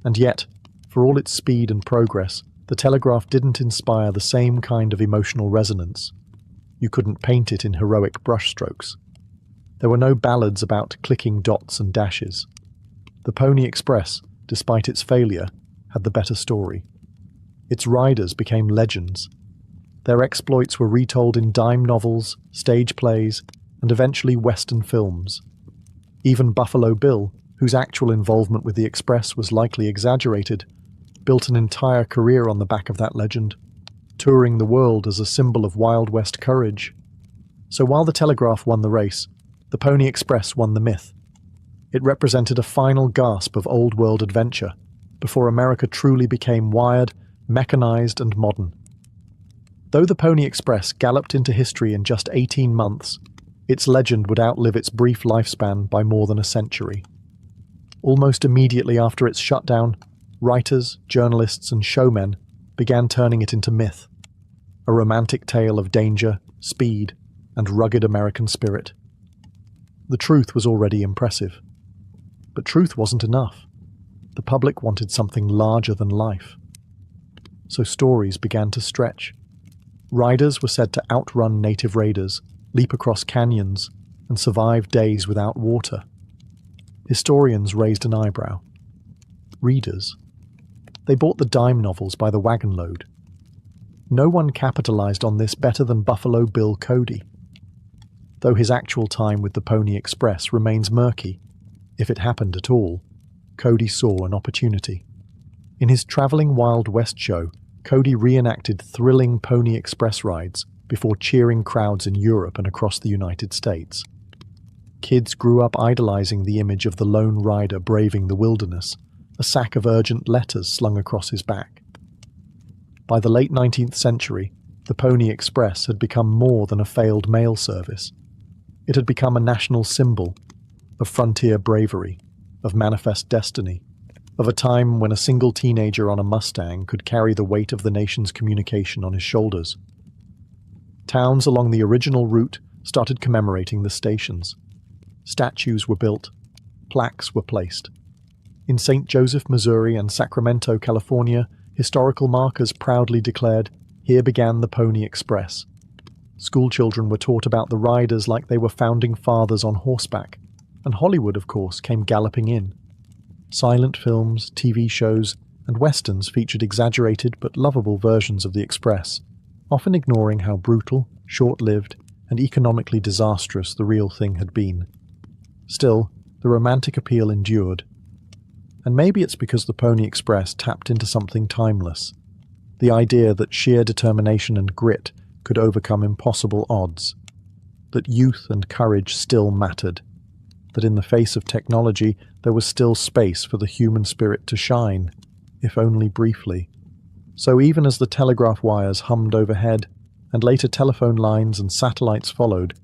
And yet, for all its speed and progress, the telegraph didn't inspire the same kind of emotional resonance. You couldn't paint it in heroic brushstrokes. There were no ballads about clicking dots and dashes. The Pony Express, despite its failure, had the better story. Its riders became legends. Their exploits were retold in dime novels, stage plays, and eventually Western films. Even Buffalo Bill, whose actual involvement with the Express was likely exaggerated, built an entire career on the back of that legend, touring the world as a symbol of Wild West courage. So while the telegraph won the race, the Pony Express won the myth. It represented a final gasp of old-world adventure, before America truly became wired, mechanized, and modern. Though the Pony Express galloped into history in just 18 months, its legend would outlive its brief lifespan by more than a century. Almost immediately after its shutdown, writers, journalists, and showmen began turning it into myth, a romantic tale of danger, speed, and rugged American spirit. The truth was already impressive. But truth wasn't enough. The public wanted something larger than life. So stories began to stretch. Riders were said to outrun native raiders, leap across canyons, and survive days without water. Historians raised an eyebrow. Readers? They bought the dime novels by the wagon load. No one capitalized on this better than Buffalo Bill Cody. Though his actual time with the Pony Express remains murky, if it happened at all, Cody saw an opportunity. In his traveling Wild West show, Cody reenacted thrilling Pony Express rides before cheering crowds in Europe and across the United States. Kids grew up idolizing the image of the lone rider braving the wilderness, a sack of urgent letters slung across his back. By the late 19th century, the Pony Express had become more than a failed mail service. It had become a national symbol of frontier bravery, of manifest destiny, of a time when a single teenager on a Mustang could carry the weight of the nation's communication on his shoulders. Towns along the original route started commemorating the stations. Statues were built, plaques were placed. In St. Joseph, Missouri and Sacramento, California, historical markers proudly declared, "Here began the Pony Express." Schoolchildren were taught about the riders like they were founding fathers on horseback, and Hollywood, of course, came galloping in. Silent films, TV shows, and westerns featured exaggerated but lovable versions of the Express, often ignoring how brutal, short-lived, and economically disastrous the real thing had been. Still, the romantic appeal endured. And maybe it's because the Pony Express tapped into something timeless, the idea that sheer determination and grit could overcome impossible odds, that youth and courage still mattered, that in the face of technology there was still space for the human spirit to shine, if only briefly. So even as the telegraph wires hummed overhead, and later telephone lines and satellites followed,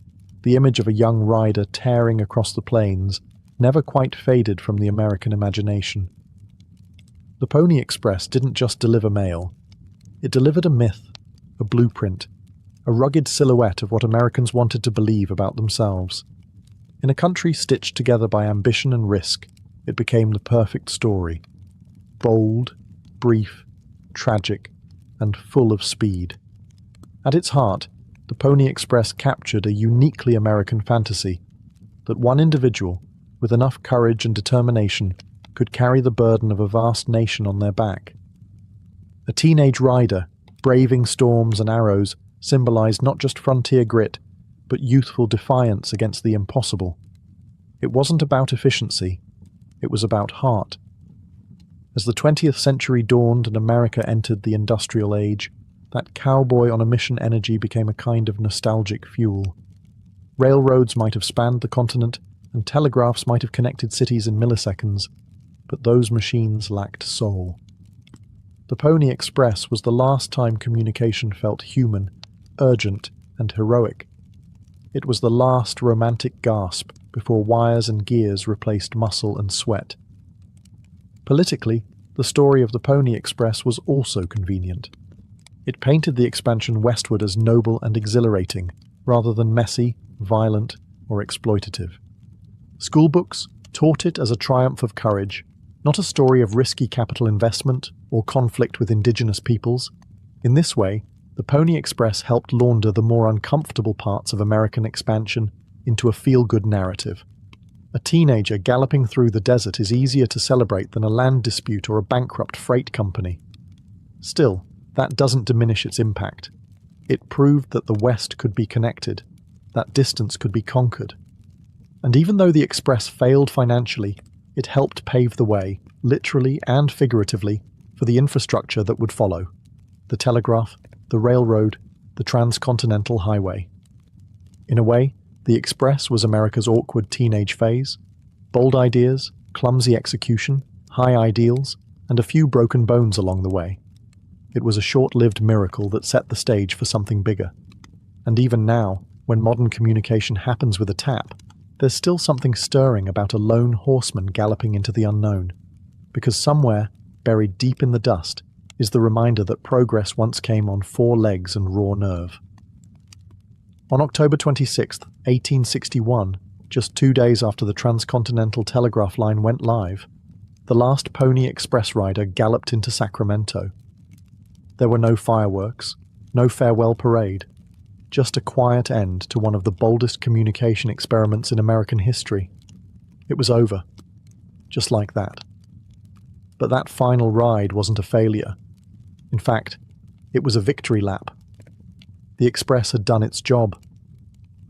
the image of a young rider tearing across the plains never quite faded from the American imagination. The Pony Express didn't just deliver mail. It delivered a myth, a blueprint, a rugged silhouette of what Americans wanted to believe about themselves. In a country stitched together by ambition and risk, it became the perfect story. Bold, brief, tragic, and full of speed. At its heart, the Pony Express captured a uniquely American fantasy that one individual, with enough courage and determination, could carry the burden of a vast nation on their back. A teenage rider, braving storms and arrows, symbolized not just frontier grit, but youthful defiance against the impossible. It wasn't about efficiency, it was about heart. As the 20th century dawned and America entered the industrial age, that cowboy on a mission energy became a kind of nostalgic fuel. Railroads might have spanned the continent, and telegraphs might have connected cities in milliseconds, but those machines lacked soul. The Pony Express was the last time communication felt human, urgent, and heroic. It was the last romantic gasp before wires and gears replaced muscle and sweat. Politically, the story of the Pony Express was also convenient. It painted the expansion westward as noble and exhilarating, rather than messy, violent, or exploitative. Schoolbooks taught it as a triumph of courage, not a story of risky capital investment or conflict with indigenous peoples. In this way, the Pony Express helped launder the more uncomfortable parts of American expansion into a feel-good narrative. A teenager galloping through the desert is easier to celebrate than a land dispute or a bankrupt freight company. Still, that doesn't diminish its impact. It proved that the West could be connected, that distance could be conquered. And even though the Express failed financially, it helped pave the way, literally and figuratively, for the infrastructure that would follow: the telegraph, the railroad, the transcontinental highway. In a way, the Express was America's awkward teenage phase: bold ideas, clumsy execution, high ideals, and a few broken bones along the way. It was a short-lived miracle that set the stage for something bigger. And even now, when modern communication happens with a tap, there's still something stirring about a lone horseman galloping into the unknown, because somewhere, buried deep in the dust, is the reminder that progress once came on 4 legs and raw nerve. On October 26, 1861, just 2 days after the transcontinental telegraph line went live, the last Pony Express rider galloped into Sacramento. There were no fireworks, no farewell parade, just a quiet end to one of the boldest communication experiments in American history. It was over, just like that. But that final ride wasn't a failure. In fact, it was a victory lap. The Express had done its job.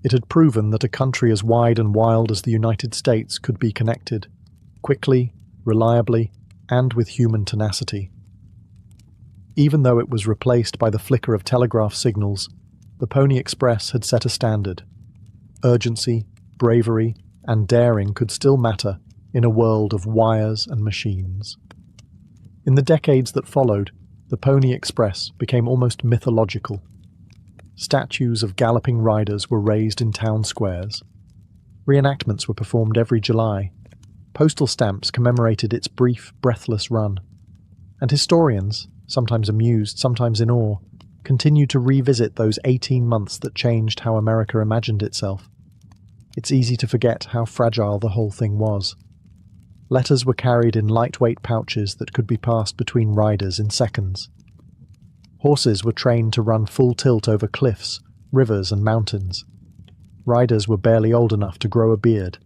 It had proven that a country as wide and wild as the United States could be connected, quickly, reliably, and with human tenacity. Even though it was replaced by the flicker of telegraph signals, the Pony Express had set a standard. Urgency, bravery, and daring could still matter in a world of wires and machines. In the decades that followed, the Pony Express became almost mythological. Statues of galloping riders were raised in town squares. Reenactments were performed every July. Postal stamps commemorated its brief, breathless run. And historians, sometimes amused, sometimes in awe, continued to revisit those 18 months that changed how America imagined itself. It's easy to forget how fragile the whole thing was. Letters were carried in lightweight pouches that could be passed between riders in seconds. Horses were trained to run full tilt over cliffs, rivers, and mountains. Riders were barely old enough to grow a beard.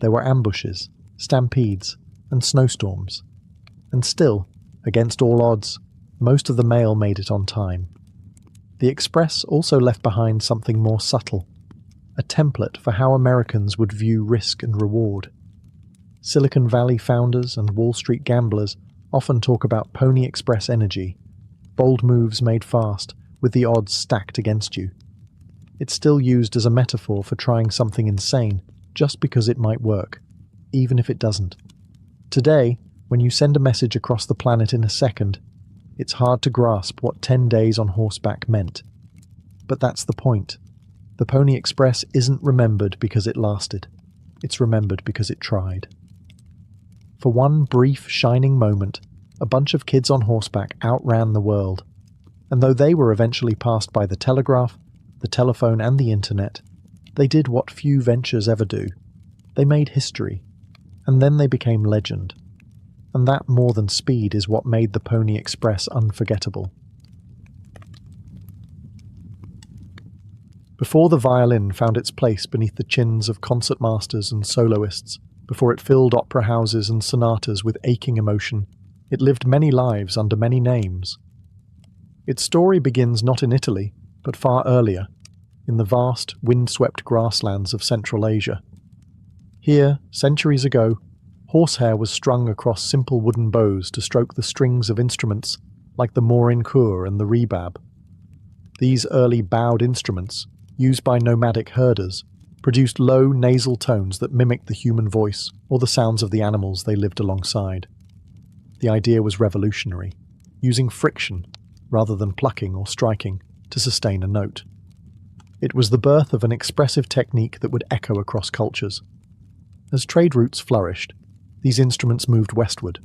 There were ambushes, stampedes, and snowstorms. And still, against all odds, most of the mail made it on time. The Express also left behind something more subtle, a template for how Americans would view risk and reward. Silicon Valley founders and Wall Street gamblers often talk about Pony Express energy, bold moves made fast, with the odds stacked against you. It's still used as a metaphor for trying something insane just because it might work, even if it doesn't. Today, when you send a message across the planet in a second, it's hard to grasp what 10 days on horseback meant. But that's the point. The Pony Express isn't remembered because it lasted. It's remembered because it tried. For one brief, shining moment, a bunch of kids on horseback outran the world. And though they were eventually passed by the telegraph, the telephone and the internet, they did what few ventures ever do. They made history, and then they became legend. And that more than speed is what made the Pony Express unforgettable. Before the violin found its place beneath the chins of concertmasters and soloists, before it filled opera houses and sonatas with aching emotion, it lived many lives under many names. Its story begins not in Italy, but far earlier, in the vast, wind-swept grasslands of Central Asia. Here, centuries ago, horsehair was strung across simple wooden bows to stroke the strings of instruments like the morin-kur and the rebab. These early bowed instruments, used by nomadic herders, produced low nasal tones that mimicked the human voice or the sounds of the animals they lived alongside. The idea was revolutionary, using friction rather than plucking or striking to sustain a note. It was the birth of an expressive technique that would echo across cultures. As trade routes flourished, these instruments moved westward,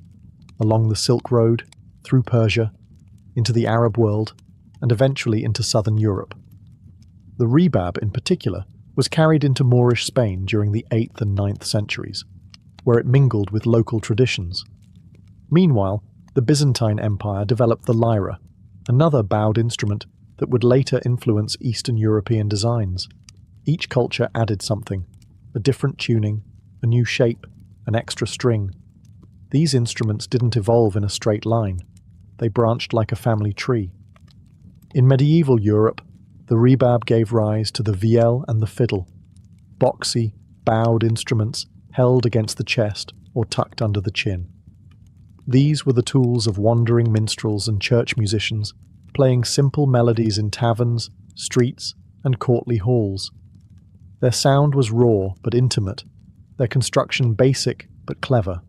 along the Silk Road, through Persia, into the Arab world, and eventually into southern Europe. The rebab, in particular, was carried into Moorish Spain during the 8th and 9th centuries, where it mingled with local traditions. Meanwhile, the Byzantine Empire developed the lyra, another bowed instrument that would later influence Eastern European designs. Each culture added something, a different tuning, a new shape, an extra string. These instruments didn't evolve in a straight line. They branched like a family tree. In medieval Europe, the rebab gave rise to the vielle and the fiddle, boxy, bowed instruments held against the chest or tucked under the chin. These were the tools of wandering minstrels and church musicians, playing simple melodies in taverns, streets, and courtly halls. Their sound was raw but intimate, their construction basic but clever.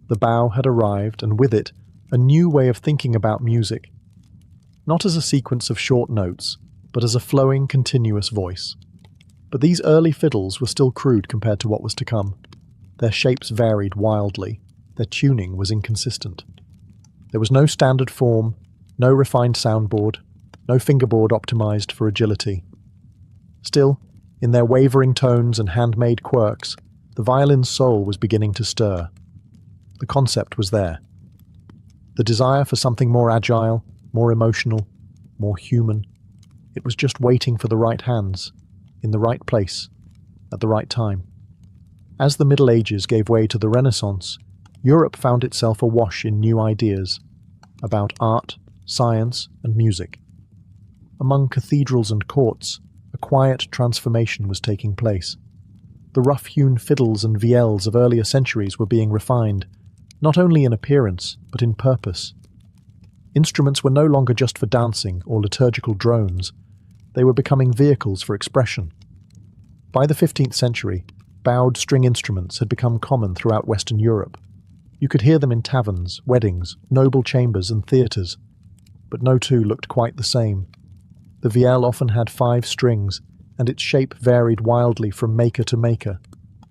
The bow had arrived, and with it, a new way of thinking about music, not as a sequence of short notes, but as a flowing, continuous voice. But these early fiddles were still crude compared to what was to come. Their shapes varied wildly, their tuning was inconsistent. There was no standard form, no refined soundboard, no fingerboard optimized for agility. Still, in their wavering tones and handmade quirks, the violin's soul was beginning to stir. The concept was there. The desire for something more agile, more emotional, more human. It was just waiting for the right hands, in the right place, at the right time. As the Middle Ages gave way to the Renaissance, Europe found itself awash in new ideas about art, science, and music. Among cathedrals and courts, a quiet transformation was taking place. The rough-hewn fiddles and vielles of earlier centuries were being refined, not only in appearance, but in purpose. Instruments were no longer just for dancing or liturgical drones. They were becoming vehicles for expression. By the 15th century, bowed string instruments had become common throughout Western Europe. You could hear them in taverns, weddings, noble chambers, and theatres, but no two looked quite the same. The vielle often had 5 strings, and its shape varied wildly from maker to maker.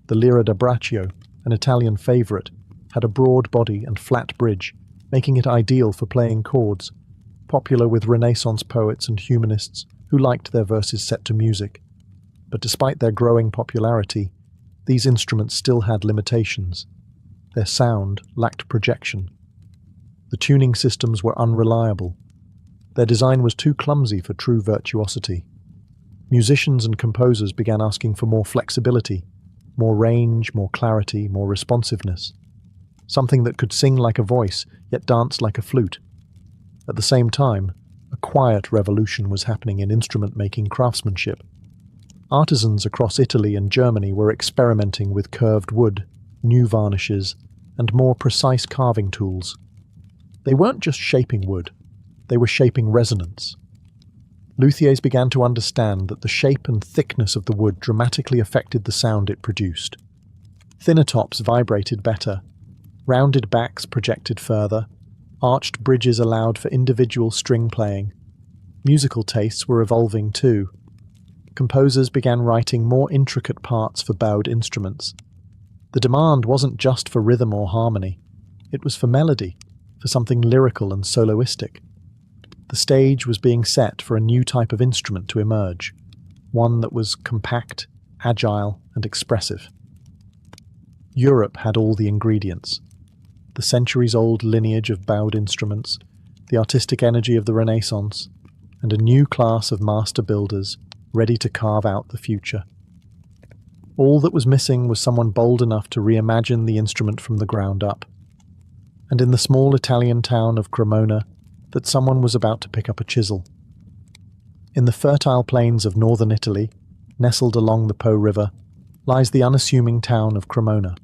The lira da braccio, an Italian favourite, had a broad body and flat bridge, making it ideal for playing chords, popular with Renaissance poets and humanists who liked their verses set to music. But despite their growing popularity, these instruments still had limitations. Their sound lacked projection. The tuning systems were unreliable. Their design was too clumsy for true virtuosity. Musicians and composers began asking for more flexibility, more range, more clarity, more responsiveness. Something that could sing like a voice, yet dance like a flute. At the same time, a quiet revolution was happening in instrument-making craftsmanship. Artisans across Italy and Germany were experimenting with curved wood, new varnishes, and more precise carving tools. They weren't just shaping wood, they were shaping resonance. Luthiers began to understand that the shape and thickness of the wood dramatically affected the sound it produced. Thinner tops vibrated better, rounded backs projected further, arched bridges allowed for individual string playing. Musical tastes were evolving too. Composers began writing more intricate parts for bowed instruments. The demand wasn't just for rhythm or harmony, it was for melody, for something lyrical and soloistic. The stage was being set for a new type of instrument to emerge, one that was compact, agile, and expressive. Europe had all the ingredients: the centuries-old lineage of bowed instruments, the artistic energy of the Renaissance, and a new class of master builders ready to carve out the future. All that was missing was someone bold enough to reimagine the instrument from the ground up. And in the small Italian town of Cremona, that someone was about to pick up a chisel. In the fertile plains of northern Italy, nestled along the Po River, lies the unassuming town of Cremona.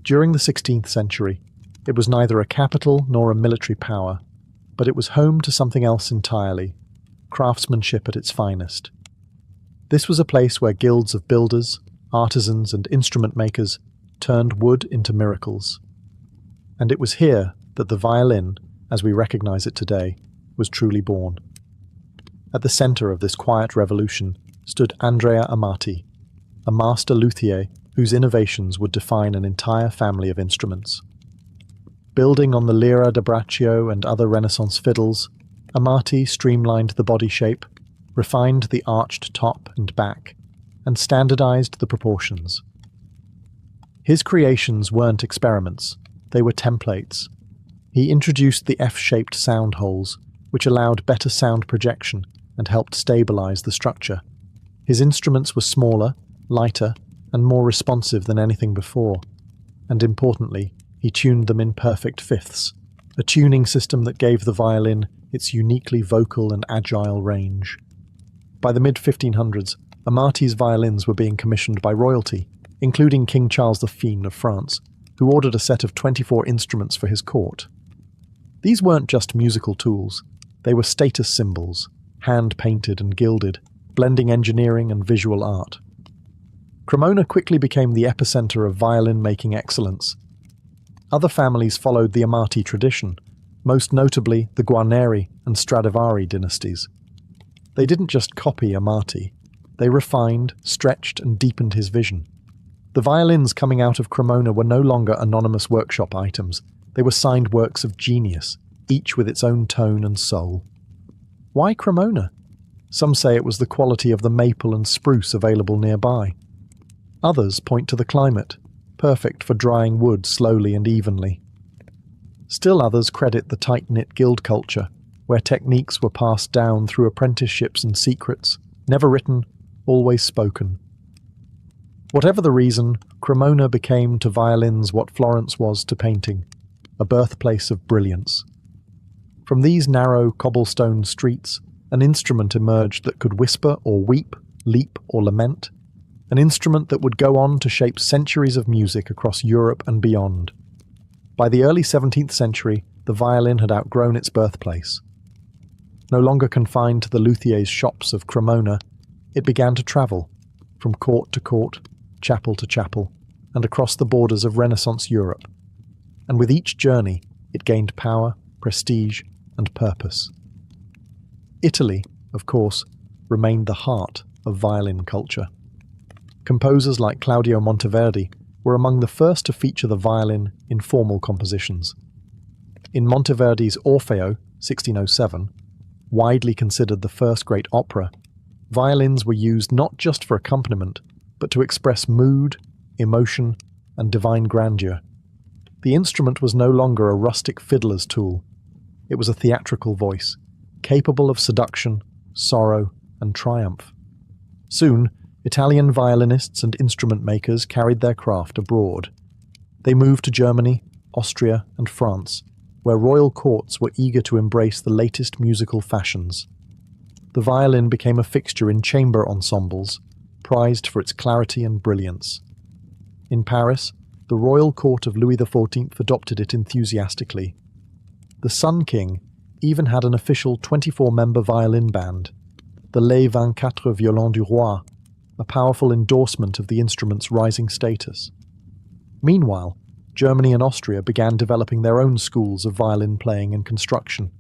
During the 16th century, it was neither a capital nor a military power, but it was home to something else entirely: craftsmanship at its finest. This was a place where guilds of builders, artisans, and instrument makers turned wood into miracles. And it was here that the violin, as we recognize it today, was truly born. At the center of this quiet revolution stood Andrea Amati, a master luthier whose innovations would define an entire family of instruments. Building on the lira da braccio and other Renaissance fiddles, Amati streamlined the body shape, refined the arched top and back, and standardized the proportions. His creations weren't experiments, they were templates. He introduced the F-shaped sound holes, which allowed better sound projection and helped stabilize the structure. His instruments were smaller, lighter, and more responsive than anything before. And importantly, he tuned them in perfect fifths, a tuning system that gave the violin its uniquely vocal and agile range. By the mid-1500s, Amati's violins were being commissioned by royalty, including King Charles V of France, who ordered a set of 24 instruments for his court. These weren't just musical tools, they were status symbols, hand-painted and gilded, blending engineering and visual art. Cremona quickly became the epicenter of violin-making excellence. Other families followed the Amati tradition, most notably the Guarneri and Stradivari dynasties. They didn't just copy Amati, they refined, stretched, and deepened his vision. The violins coming out of Cremona were no longer anonymous workshop items, they were signed works of genius, each with its own tone and soul. Why Cremona? Some say it was the quality of the maple and spruce available nearby. Others point to the climate, perfect for drying wood slowly and evenly. Still others credit the tight-knit guild culture, where techniques were passed down through apprenticeships and secrets, never written, always spoken. Whatever the reason, Cremona became to violins what Florence was to painting, a birthplace of brilliance. From these narrow cobblestone streets, an instrument emerged that could whisper or weep, leap or lament, an instrument that would go on to shape centuries of music across Europe and beyond. By the early 17th century, the violin had outgrown its birthplace. No longer confined to the luthier's shops of Cremona, it began to travel, from court to court, chapel to chapel, and across the borders of Renaissance Europe. And with each journey, it gained power, prestige, and purpose. Italy, of course, remained the heart of violin culture. Composers like Claudio Monteverdi were among the first to feature the violin in formal compositions. In Monteverdi's Orfeo, 1607, widely considered the first great opera, violins were used not just for accompaniment, but to express mood, emotion, and divine grandeur. The instrument was no longer a rustic fiddler's tool. It was a theatrical voice, capable of seduction, sorrow, and triumph. Soon, Italian violinists and instrument makers carried their craft abroad. They moved to Germany, Austria, and France, where royal courts were eager to embrace the latest musical fashions. The violin became a fixture in chamber ensembles, prized for its clarity and brilliance. In Paris, the royal court of Louis XIV adopted it enthusiastically. The Sun King even had an official 24-member violin band, the Les 24 Violons du Roi, a powerful endorsement of the instrument's rising status. Meanwhile, Germany and Austria began developing their own schools of violin playing and construction.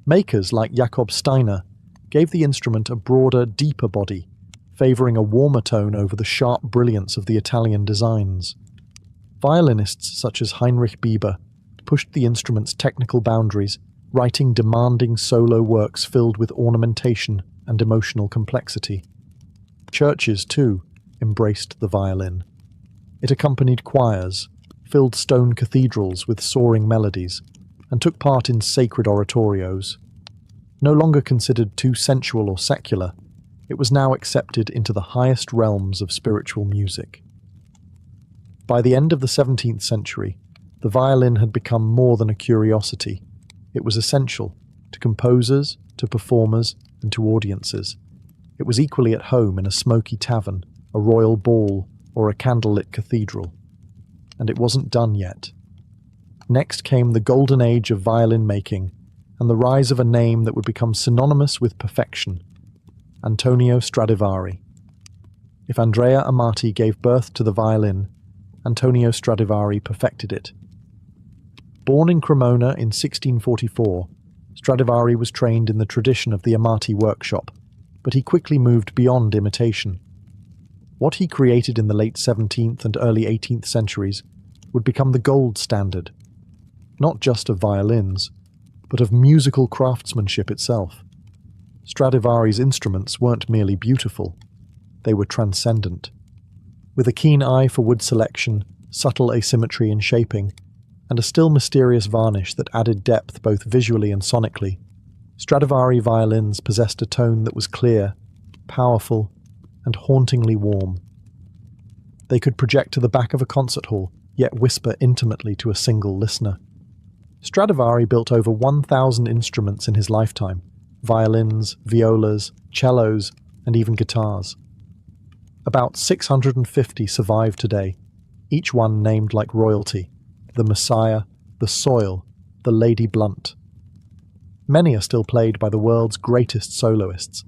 Makers like Jakob Steiner gave the instrument a broader, deeper body, favouring a warmer tone over the sharp brilliance of the Italian designs. Violinists such as Heinrich Bieber pushed the instrument's technical boundaries writing demanding solo works filled with ornamentation and emotional complexity. Churches, too, embraced the violin. It accompanied choirs, filled stone cathedrals with soaring melodies, and took part in sacred oratorios. No longer considered too sensual or secular, it was now accepted into the highest realms of spiritual music. By the end of the 17th century, the violin had become more than a curiosity. It was essential to composers, to performers, and to audiences. It was equally at home in a smoky tavern, a royal ball, or a candlelit cathedral. And it wasn't done yet. Next came the golden age of violin making, and the rise of a name that would become synonymous with perfection: Antonio Stradivari. If Andrea Amati gave birth to the violin, Antonio Stradivari perfected it. Born in Cremona in 1644, Stradivari was trained in the tradition of the Amati workshop, but he quickly moved beyond imitation. What he created in the late 17th and early 18th centuries would become the gold standard, not just of violins, but of musical craftsmanship itself. Stradivari's instruments weren't merely beautiful, they were transcendent. With a keen eye for wood selection, subtle asymmetry in shaping, and a still mysterious varnish that added depth both visually and sonically, Stradivari violins possessed a tone that was clear, powerful, and hauntingly warm. They could project to the back of a concert hall, yet whisper intimately to a single listener. Stradivari built over 1,000 instruments in his lifetime: violins, violas, cellos, and even guitars. About 650 survive today, each one named like royalty: the Messiah, the Soil, the Lady Blunt. Many are still played by the world's greatest soloists.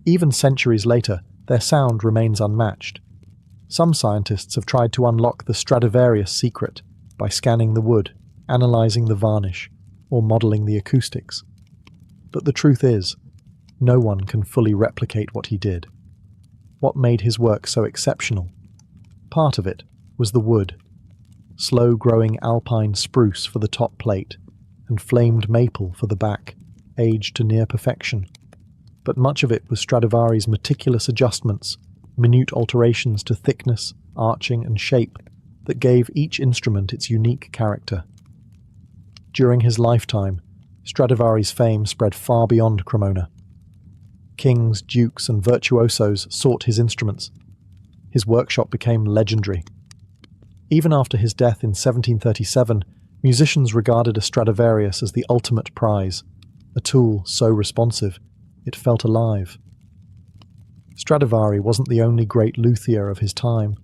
Even centuries later, their sound remains unmatched. Some scientists have tried to unlock the Stradivarius secret by scanning the wood, analysing the varnish, or modelling the acoustics. But the truth is, no one can fully replicate what he did. What made his work so exceptional? Part of it was the wood: slow-growing alpine spruce for the top plate, and flamed maple for the back, aged to near perfection. But much of it was Stradivari's meticulous adjustments, minute alterations to thickness, arching, and shape that gave each instrument its unique character. During his lifetime, Stradivari's fame spread far beyond Cremona. Kings, dukes, and virtuosos sought his instruments. His workshop became legendary. Even after his death in 1737, musicians regarded a Stradivarius as the ultimate prize, a tool so responsive, it felt alive. Stradivari wasn't the only great luthier of his time.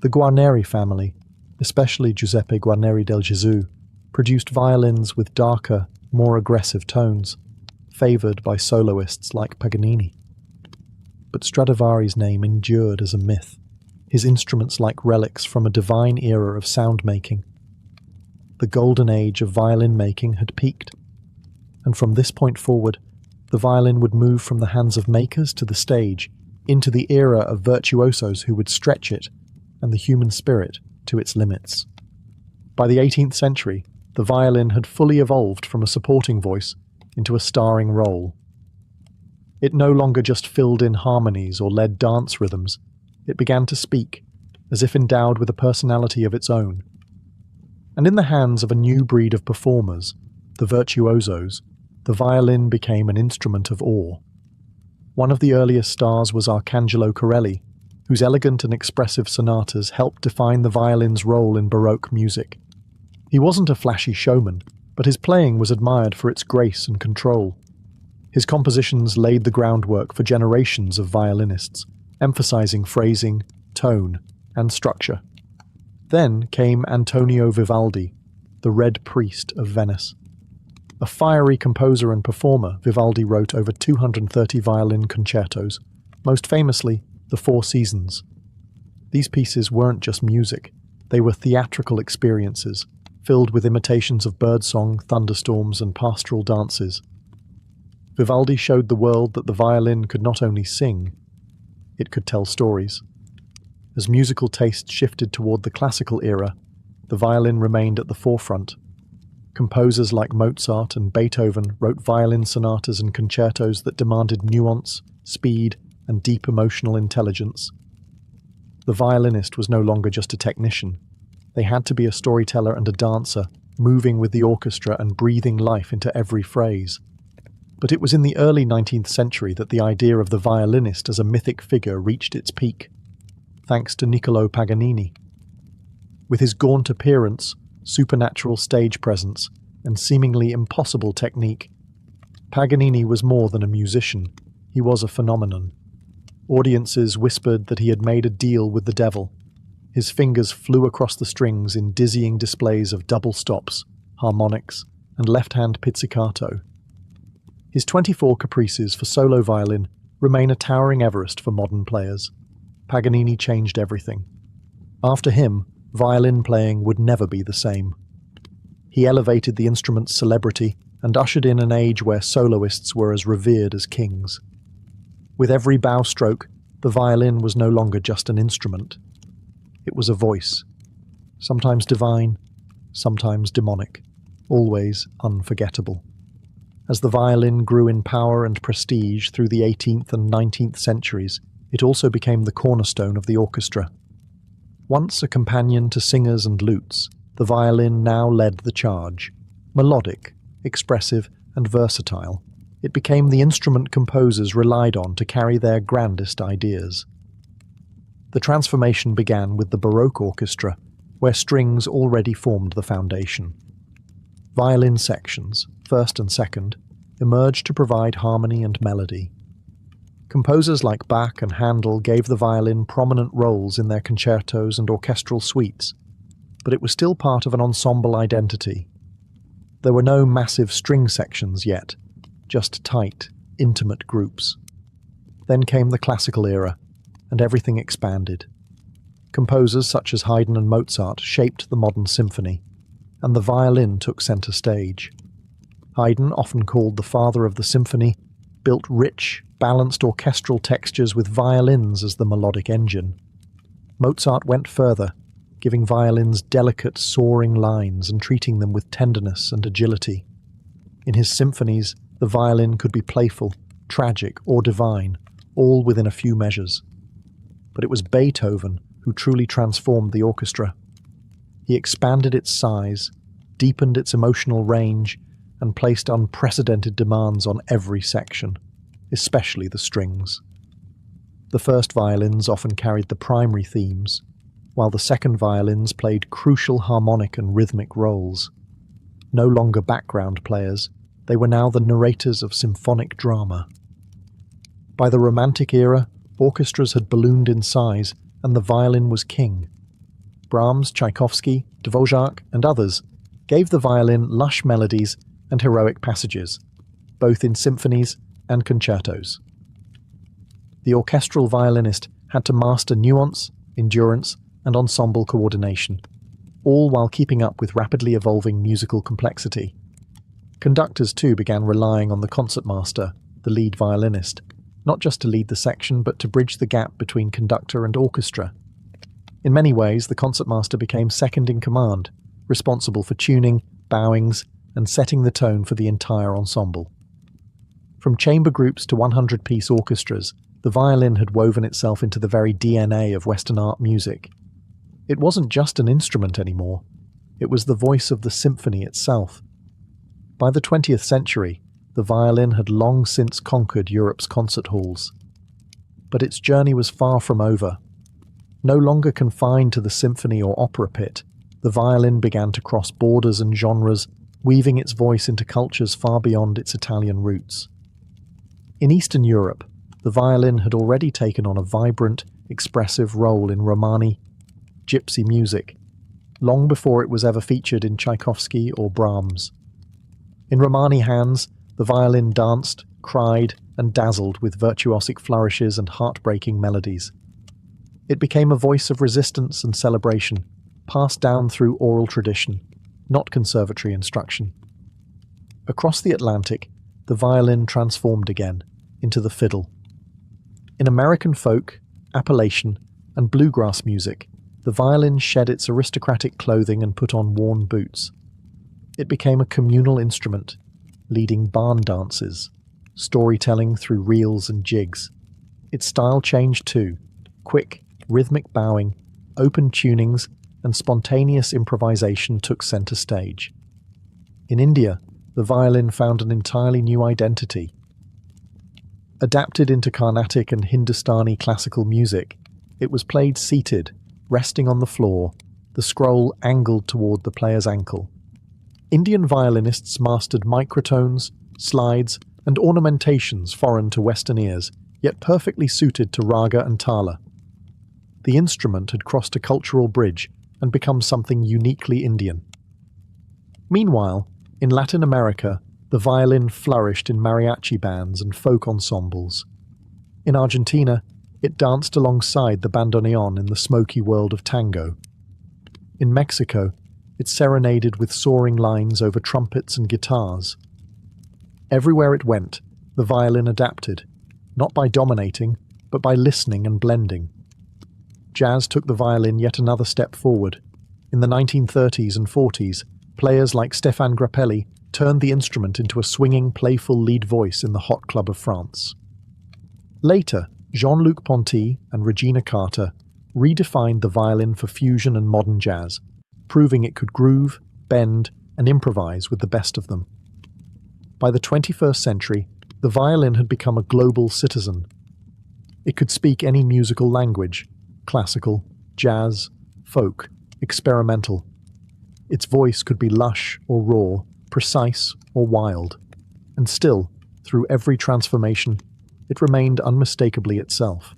The Guarneri family, especially Giuseppe Guarneri del Gesù, produced violins with darker, more aggressive tones, favoured by soloists like Paganini. But Stradivari's name endured as a myth, his instruments like relics from a divine era of sound making. The golden age of violin making had peaked, and from this point forward, the violin would move from the hands of makers to the stage, into the era of virtuosos who would stretch it, and the human spirit, to its limits. By the 18th century, the violin had fully evolved from a supporting voice into a starring role. It no longer just filled in harmonies or led dance rhythms, it began to speak, as if endowed with a personality of its own. And in the hands of a new breed of performers, the virtuosos, the violin became an instrument of awe. One of the earliest stars was Arcangelo Corelli, whose elegant and expressive sonatas helped define the violin's role in Baroque music. He wasn't a flashy showman, but his playing was admired for its grace and control. His compositions laid the groundwork for generations of violinists, emphasizing phrasing, tone, and structure. Then came Antonio Vivaldi, the Red Priest of Venice. A fiery composer and performer, Vivaldi wrote over 230 violin concertos, most famously the Four Seasons. These pieces weren't just music, they were theatrical experiences, filled with imitations of birdsong, thunderstorms, and pastoral dances. Vivaldi showed the world that the violin could not only sing, it could tell stories. As musical taste shifted toward the classical era, the violin remained at the forefront. Composers like Mozart and Beethoven wrote violin sonatas and concertos that demanded nuance, speed, and deep emotional intelligence. The violinist was no longer just a technician. They had to be a storyteller and a dancer, moving with the orchestra and breathing life into every phrase. But it was in the early 19th century that the idea of the violinist as a mythic figure reached its peak, thanks to Niccolò Paganini. With his gaunt appearance, supernatural stage presence, and seemingly impossible technique, Paganini was more than a musician. He was a phenomenon. Audiences whispered that he had made a deal with the devil. His fingers flew across the strings in dizzying displays of double stops, harmonics, and left-hand pizzicato. His 24 caprices for solo violin remain a towering Everest for modern players. Paganini changed everything. After him, violin playing would never be the same. He elevated the instrument's celebrity and ushered in an age where soloists were as revered as kings. With every bow stroke, the violin was no longer just an instrument. It was a voice, sometimes divine, sometimes demonic, always unforgettable. As the violin grew in power and prestige through the 18th and 19th centuries, it also became the cornerstone of the orchestra. Once a companion to singers and lutes, the violin now led the charge. Melodic, expressive, and versatile, it became the instrument composers relied on to carry their grandest ideas. The transformation began with the Baroque orchestra, where strings already formed the foundation. Violin sections, first and second, emerged to provide harmony and melody. Composers like Bach and Handel gave the violin prominent roles in their concertos and orchestral suites, but it was still part of an ensemble identity. There were no massive string sections yet, just tight, intimate groups. Then came the classical era, and everything expanded. Composers such as Haydn and Mozart shaped the modern symphony, and the violin took center stage. Haydn, often called the father of the symphony, built rich, balanced orchestral textures with violins as the melodic engine. Mozart went further, giving violins delicate, soaring lines and treating them with tenderness and agility. In his symphonies, the violin could be playful, tragic, or divine, all within a few measures. But it was Beethoven who truly transformed the orchestra. He expanded its size, deepened its emotional range, and placed unprecedented demands on every section, especially the strings. The first violins often carried the primary themes, while the second violins played crucial harmonic and rhythmic roles. No longer background players, they were now the narrators of symphonic drama. By the Romantic era, orchestras had ballooned in size, and the violin was king. Brahms, Tchaikovsky, Dvorak, and others gave the violin lush melodies and heroic passages, both in symphonies and concertos. The orchestral violinist had to master nuance, endurance, and ensemble coordination, all while keeping up with rapidly evolving musical complexity. Conductors too began relying on the concertmaster, the lead violinist, not just to lead the section but to bridge the gap between conductor and orchestra. In many ways, the concertmaster became second in command, responsible for tuning, bowings, and setting the tone for the entire ensemble. From chamber groups to 100-piece orchestras, the violin had woven itself into the very DNA of Western art music. It wasn't just an instrument anymore, it was the voice of the symphony itself. By the 20th century, the violin had long since conquered Europe's concert halls. But its journey was far from over. No longer confined to the symphony or opera pit, the violin began to cross borders and genres, weaving its voice into cultures far beyond its Italian roots. In Eastern Europe, the violin had already taken on a vibrant, expressive role in Romani, gypsy music, long before it was ever featured in Tchaikovsky or Brahms. In Romani hands, the violin danced, cried, and dazzled with virtuosic flourishes and heartbreaking melodies. It became a voice of resistance and celebration, passed down through oral tradition, not conservatory instruction. Across the Atlantic, the violin transformed again into the fiddle. In American folk, Appalachian, and bluegrass music, the violin shed its aristocratic clothing and put on worn boots. It became a communal instrument, leading barn dances, storytelling through reels and jigs. Its style changed too. Quick, rhythmic bowing, open tunings, and spontaneous improvisation took center stage. In India, the violin found an entirely new identity. Adapted into Carnatic and Hindustani classical music, it was played seated, resting on the floor, the scroll angled toward the player's ankle. Indian violinists mastered microtones, slides, and ornamentations foreign to Western ears, yet perfectly suited to raga and tala. The instrument had crossed a cultural bridge and become something uniquely Indian. Meanwhile, in Latin America, the violin flourished in mariachi bands and folk ensembles. In Argentina, it danced alongside the bandoneon in the smoky world of tango. In Mexico, it serenaded with soaring lines over trumpets and guitars. Everywhere it went, the violin adapted, not by dominating, but by listening and blending. Jazz took the violin yet another step forward. In the 1930s and 40s, players like Stéphane Grappelli turned the instrument into a swinging, playful lead voice in the hot club of France. Later, Jean-Luc Ponty and Regina Carter redefined the violin for fusion and modern jazz, proving it could groove, bend, and improvise with the best of them. By the 21st century, the violin had become a global citizen. It could speak any musical language: classical, jazz, folk, experimental. Its voice could be lush or raw, precise or wild. And still, through every transformation, it remained unmistakably itself.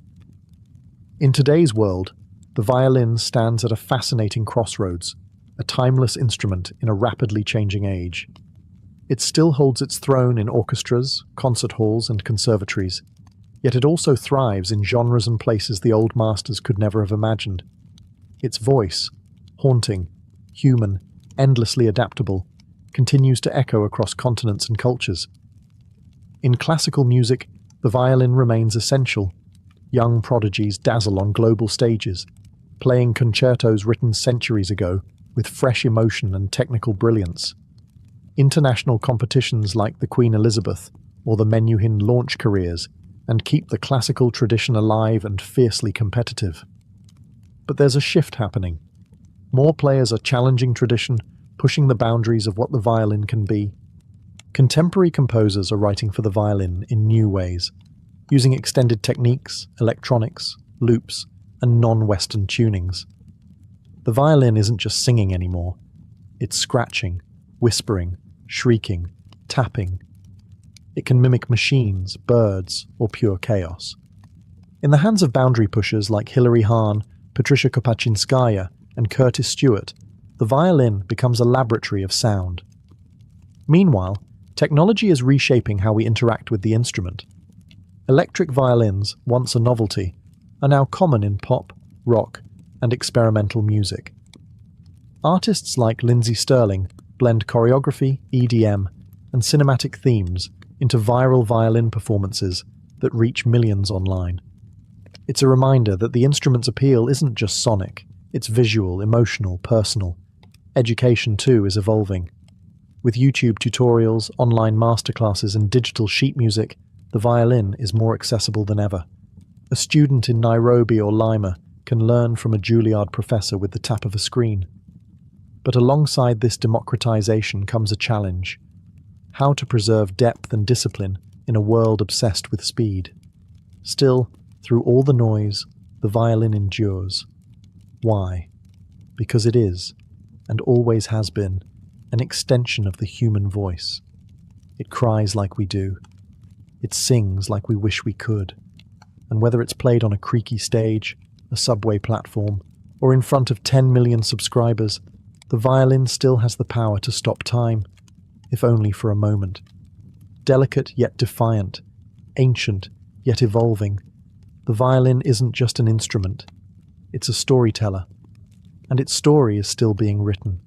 In today's world, the violin stands at a fascinating crossroads, a timeless instrument in a rapidly changing age. It still holds its throne in orchestras, concert halls, and conservatories, yet it also thrives in genres and places the old masters could never have imagined. Its voice, haunting, human, endlessly adaptable, continues to echo across continents and cultures. In classical music, the violin remains essential. Young prodigies dazzle on global stages, playing concertos written centuries ago with fresh emotion and technical brilliance. International competitions like the Queen Elizabeth or the Menuhin launch careers and keep the classical tradition alive and fiercely competitive. But there's a shift happening. More players are challenging tradition, pushing the boundaries of what the violin can be. Contemporary composers are writing for the violin in new ways, using extended techniques, electronics, loops, and non-Western tunings. The violin isn't just singing anymore. It's scratching, whispering, shrieking, tapping. It can mimic machines, birds, or pure chaos. In the hands of boundary pushers like Hilary Hahn, Patricia Kopachinskaya, and Curtis Stewart, the violin becomes a laboratory of sound. Meanwhile, technology is reshaping how we interact with the instrument. Electric violins, once a novelty, are now common in pop, rock, and experimental music. Artists like Lindsey Stirling blend choreography, EDM, and cinematic themes into viral violin performances that reach millions online. It's a reminder that the instrument's appeal isn't just sonic, it's visual, emotional, personal. Education, too, is evolving. With YouTube tutorials, online masterclasses, and digital sheet music, the violin is more accessible than ever. A student in Nairobi or Lima can learn from a Juilliard professor with the tap of a screen. But alongside this democratization comes a challenge: how to preserve depth and discipline in a world obsessed with speed. Still, through all the noise, the violin endures. Why? Because it is, and always has been, an extension of the human voice. It cries like we do. It sings like we wish we could. And whether it's played on a creaky stage, a subway platform, or in front of 10 million subscribers, the violin still has the power to stop time, if only for a moment. Delicate yet defiant, ancient yet evolving, the violin isn't just an instrument, it's a storyteller, and its story is still being written.